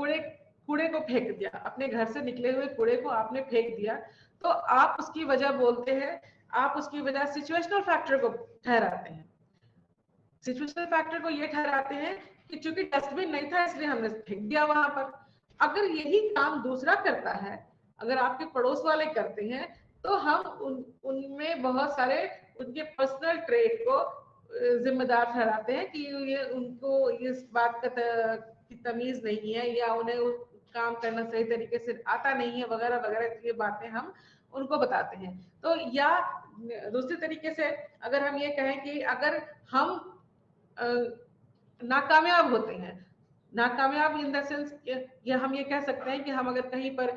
कूड़े को फेंक दिया, अपने घर से निकले हुए कूड़े को आपने फेंक दिया, तो आप उसकी वजह बोलते हैं, आप उसकी वजह सिचुएशनल फैक्टर को ठहराते हैं। सिचुएशनल फैक्टर को ये ठहराते हैं कि चूंकि डस्टबिन नहीं था इसलिए हमने फेंक दिया वहां पर। अगर यही काम दूसरा करता है, अगर आपके पड़ोस वाले करते हैं, तो हम उनमें बहुत सारे उनके पर्सनल ट्रेट को जिम्मेदार ठहराते हैं कि ये उनको इस बात की तमीज नहीं है, या उन्हें काम करना सही तरीके से आता नहीं है, वगैरह वगैरह ये बातें हम उनको बताते हैं। तो या दूसरे तरीके से अगर हम ये कहें कि अगर हम नाकामयाब होते हैं, नाकामयाब इन द सेंस, या हम ये कह सकते हैं कि हम अगर कहीं पर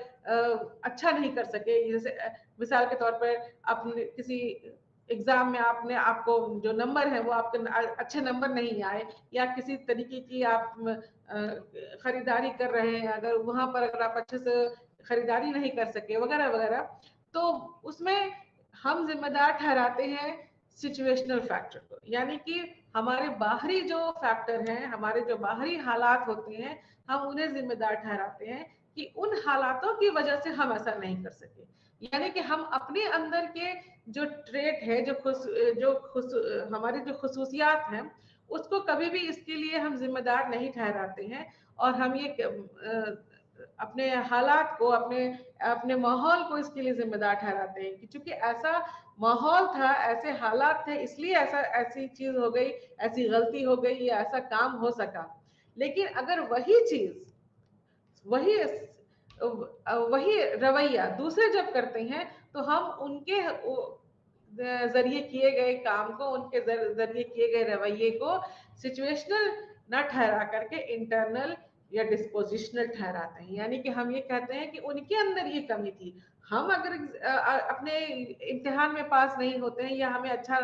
अच्छा नहीं कर सके, जैसे मिसाल के तौर पर आपने किसी एग्जाम में आपको जो नंबर है वो आपके अच्छे नंबर नहीं आए, या किसी तरीके की आप खरीदारी कर रहे हैं, अगर वहां पर अगर आप अच्छे से खरीदारी नहीं कर सके वगैरह वगैरह, तो उसमें हम जिम्मेदार ठहराते हैं सिचुएशनल फैक्टर को। यानी कि हमारे बाहरी जो फैक्टर हैं, हमारे जो बाहरी हालात होते हैं, हम उन्हें जिम्मेदार ठहराते हैं कि उन हालातों की वजह से हम ऐसा नहीं कर सके। यानी कि हम अपने अंदर के जो ट्रेट है, हमारी जो खुसूसियात हैं, उसको कभी भी इसके लिए हम जिम्मेदार नहीं ठहराते हैं, और हम ये अपने हालात को, अपने अपने माहौल को इसके लिए जिम्मेदार ठहराते हैं कि चूंकि ऐसा माहौल था, ऐसे हालात थे, इसलिए ऐसी चीज हो गई, ऐसी गलती हो गई, या ऐसा काम हो सका। लेकिन अगर वही रवैया दूसरे जब करते हैं तो हम उनके जरिए किए गए काम को, उनके जरिए किए गए रवैये को सिचुएशनल न ठहरा करके इंटरनल या डिस्पोजिशनल ठहराते हैं। यानी कि हम ये कहते हैं कि उनके अंदर ये कमी थी। हम अगर अपने इम्तिहान में पास नहीं होते हैं या हमें अच्छा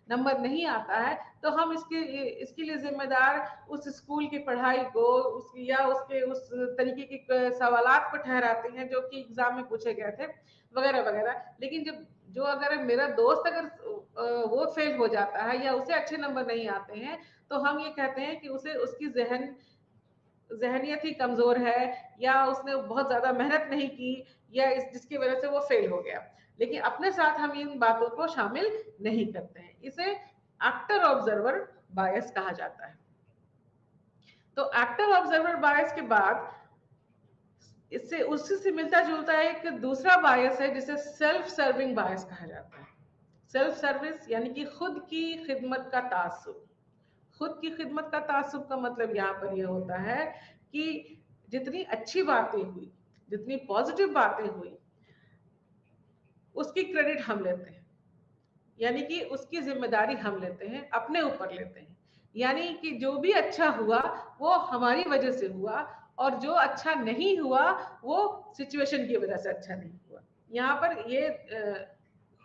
नंबर नहीं आता है तो हम इसके लिए जिम्मेदार उस स्कूल की पढ़ाई को या उसके उस तरीके के सवालात को ठहराते हैं जो कि एग्जाम में पूछे गए थे वगैरह वगैरह। लेकिन जब जो अगर मेरा दोस्त अगर वो फेल हो जाता है या उसे अच्छे नंबर नहीं आते हैं तो हम ये कहते हैं कि उसे उसकी जहनियत ही कमजोर है या उसने बहुत ज्यादा मेहनत नहीं की या जिसकी वजह से वो फेल हो गया। लेकिन अपने साथ हम इन बातों को शामिल नहीं करते हैं। इसे एक्टर ऑब्जर्वर बायस कहा जाता है। तो एक्टर ऑब्जर्वर बायस के बाद इससे उसी से मिलता जुलता एक दूसरा बायस है जिसे सेल्फ सर्विंग बायस कहा जाता है। सेल्फ सर्विस यानी कि खुद की खिदमत का तासुब। खुद की खिदमत का तासुब का मतलब यहाँ पर यह होता है कि जितनी अच्छी बातें हुई, जितनी पॉजिटिव बातें हुई, उसकी क्रेडिट हम लेते हैं। यानी कि उसकी जिम्मेदारी हम लेते हैं, अपने ऊपर लेते हैं। यानी कि जो भी अच्छा हुआ वो हमारी वजह से हुआ और जो अच्छा नहीं हुआ वो सिचुएशन की वजह से अच्छा नहीं हुआ। यहाँ पर ये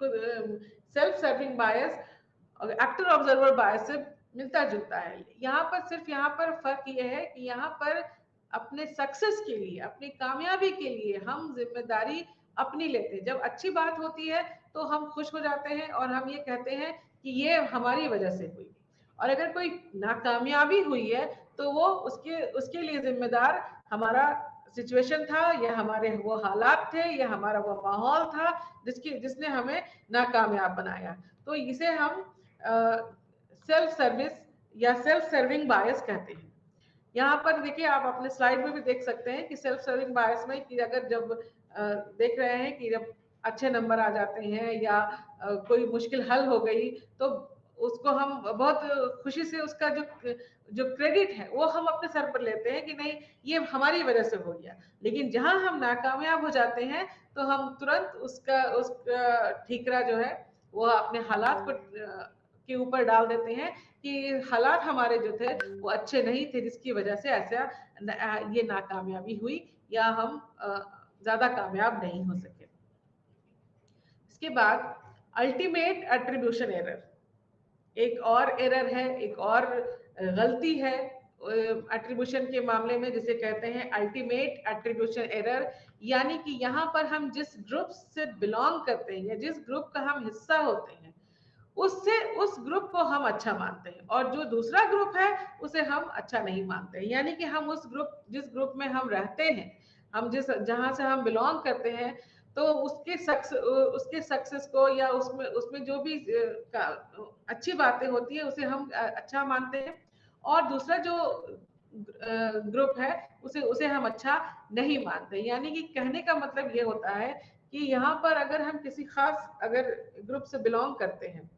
सेल्फ सर्विंग बायस और एक्टर ऑब्जर्वर बायस से मिलता जुलता है। यहाँ पर सिर्फ यहाँ पर फर्क ये है कि यहाँ पर अपने सक्सेस के लिए, अपनी कामयाबी के लिए हम जिम्मेदारी अपनी लेते हैं। जब अच्छी बात होती है तो हम खुश हो जाते हैं और हम ये कहते हैं कि ये हमारी वजह से हुई। और अगर कोई नाकामयाबी हुई है तो वो उसके उसके लिए जिम्मेदार हमारा सिचुएशन था या हमारे वो हालात थे या हमारा वो माहौल था जिसने हमें नाकामयाब बनाया। तो इसे हम सेल्फ सर्विस या सेल्फ सर्विंग बायस कहते हैं। यहाँ पर देखिए, आप अपने स्लाइड में भी देख सकते हैं कि सेल्फ सर्विंग बायस में कि अगर जब देख रहे हैं कि जब अच्छे नंबर आ जाते हैं या कोई मुश्किल हल हो गई तो उसको हम बहुत खुशी से उसका जो जो क्रेडिट है वो हम अपने सर पर लेते हैं कि नहीं, ये हमारी वजह से हो गया। लेकिन जहां हम नाकामयाब हो जाते हैं तो हम तुरंत उसका ठीकरा जो है वो अपने हालात को के ऊपर डाल देते हैं कि हालात हमारे जो थे वो अच्छे नहीं थे जिसकी वजह से ऐसा ये नाकामयाबी हुई या हम ज्यादा कामयाब नहीं हो सके। इसके बाद अल्टीमेट एट्रीब्यूशन एरर एक और एरर है, एक और गलती है एट्रीब्यूशन के मामले में जिसे कहते हैं अल्टीमेट एट्रीब्यूशन एरर। यानी कि यहाँ पर हम जिस ग्रुप से बिलोंग करते हैं या जिस ग्रुप का हम हिस्सा होते हैं उससे उस ग्रुप को हम अच्छा मानते हैं और जो दूसरा ग्रुप है उसे हम अच्छा नहीं मानते हैं। यानी कि हम जिस ग्रुप में हम रहते हैं, हम जहां से हम बिलोंग करते हैं तो उसके सक्सेस को या उसमें उसमें जो भी अच्छी बातें होती है उसे हम अच्छा मानते हैं और दूसरा जो ग्रुप है उसे उसे हम अच्छा नहीं मानते। यानी कि कहने का मतलब ये होता है कि यहाँ पर अगर हम किसी खास अगर ग्रुप से बिलोंग करते हैं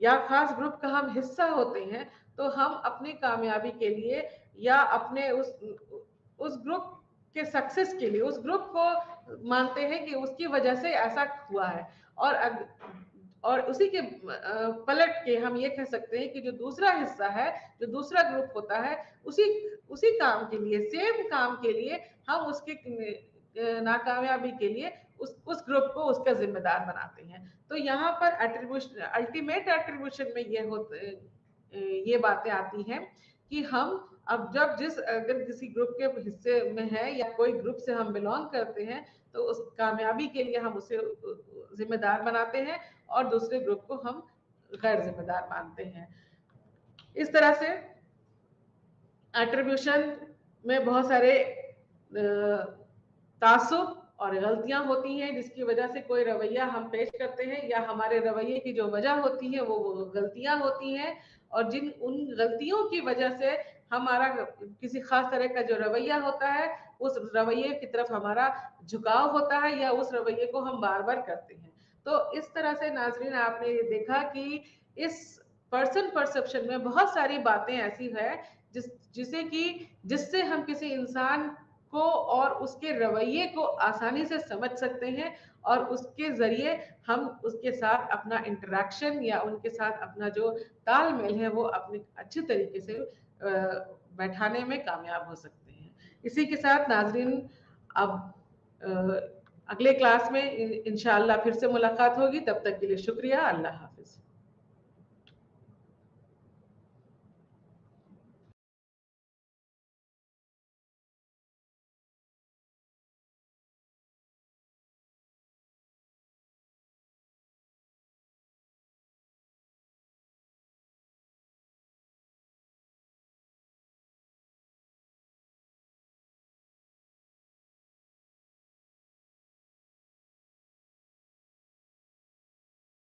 या खास ग्रुप का हम हिस्सा होते हैं तो हम अपनी कामयाबी के लिए या अपने उस ग्रुप के सक्सेस के लिए उस ग्रुप को मानते हैं कि उसकी वजह से ऐसा हुआ है। और उसी के पलट के हम ये कह सकते हैं कि जो दूसरा हिस्सा है, जो दूसरा ग्रुप होता है, उसी उसी काम के लिए, सेम काम के लिए हम उसके नाकामयाबी के लिए उस ग्रुप को उसका जिम्मेदार बनाते हैं। तो यहाँ पर एट्रीब्यूशन, अल्टीमेट एट्रीब्यूशन में ये बातें आती हैं कि हम अब अगर किसी ग्रुप के हिस्से में है या कोई ग्रुप से हम बिलोंग करते हैं तो उस कामयाबी के लिए हम उसे जिम्मेदार बनाते हैं और दूसरे ग्रुप को हम गैर जिम्मेदार मानते हैं। इस तरह से एट्रीब्यूशन में बहुत सारे तासुब और गलतियां होती हैं जिसकी वजह से कोई रवैया हम पेश करते हैं या हमारे रवैये की जो वजह होती है वो गलतियां होती हैं और उन गलतियों की वजह से हमारा किसी खास तरह का जो रवैया होता है उस रवैये की तरफ हमारा झुकाव होता है या उस रवैये को हम बार बार करते हैं। तो इस तरह से नाजरीन आपने ये देखा कि इस पर्सन परसेप्शन में बहुत सारी बातें ऐसी है जिससे कि जिससे हम किसी इंसान को और उसके रवैये को आसानी से समझ सकते हैं और उसके ज़रिए हम उसके साथ अपना इंटरैक्शन या उनके साथ अपना जो तालमेल है वो अपने अच्छे तरीके से बैठाने में कामयाब हो सकते हैं। इसी के साथ नाज़रीन अब अगले क्लास में इंशाअल्लाह फिर से मुलाकात होगी, तब तक के लिए शुक्रिया, अल्लाह हाफ़िज़।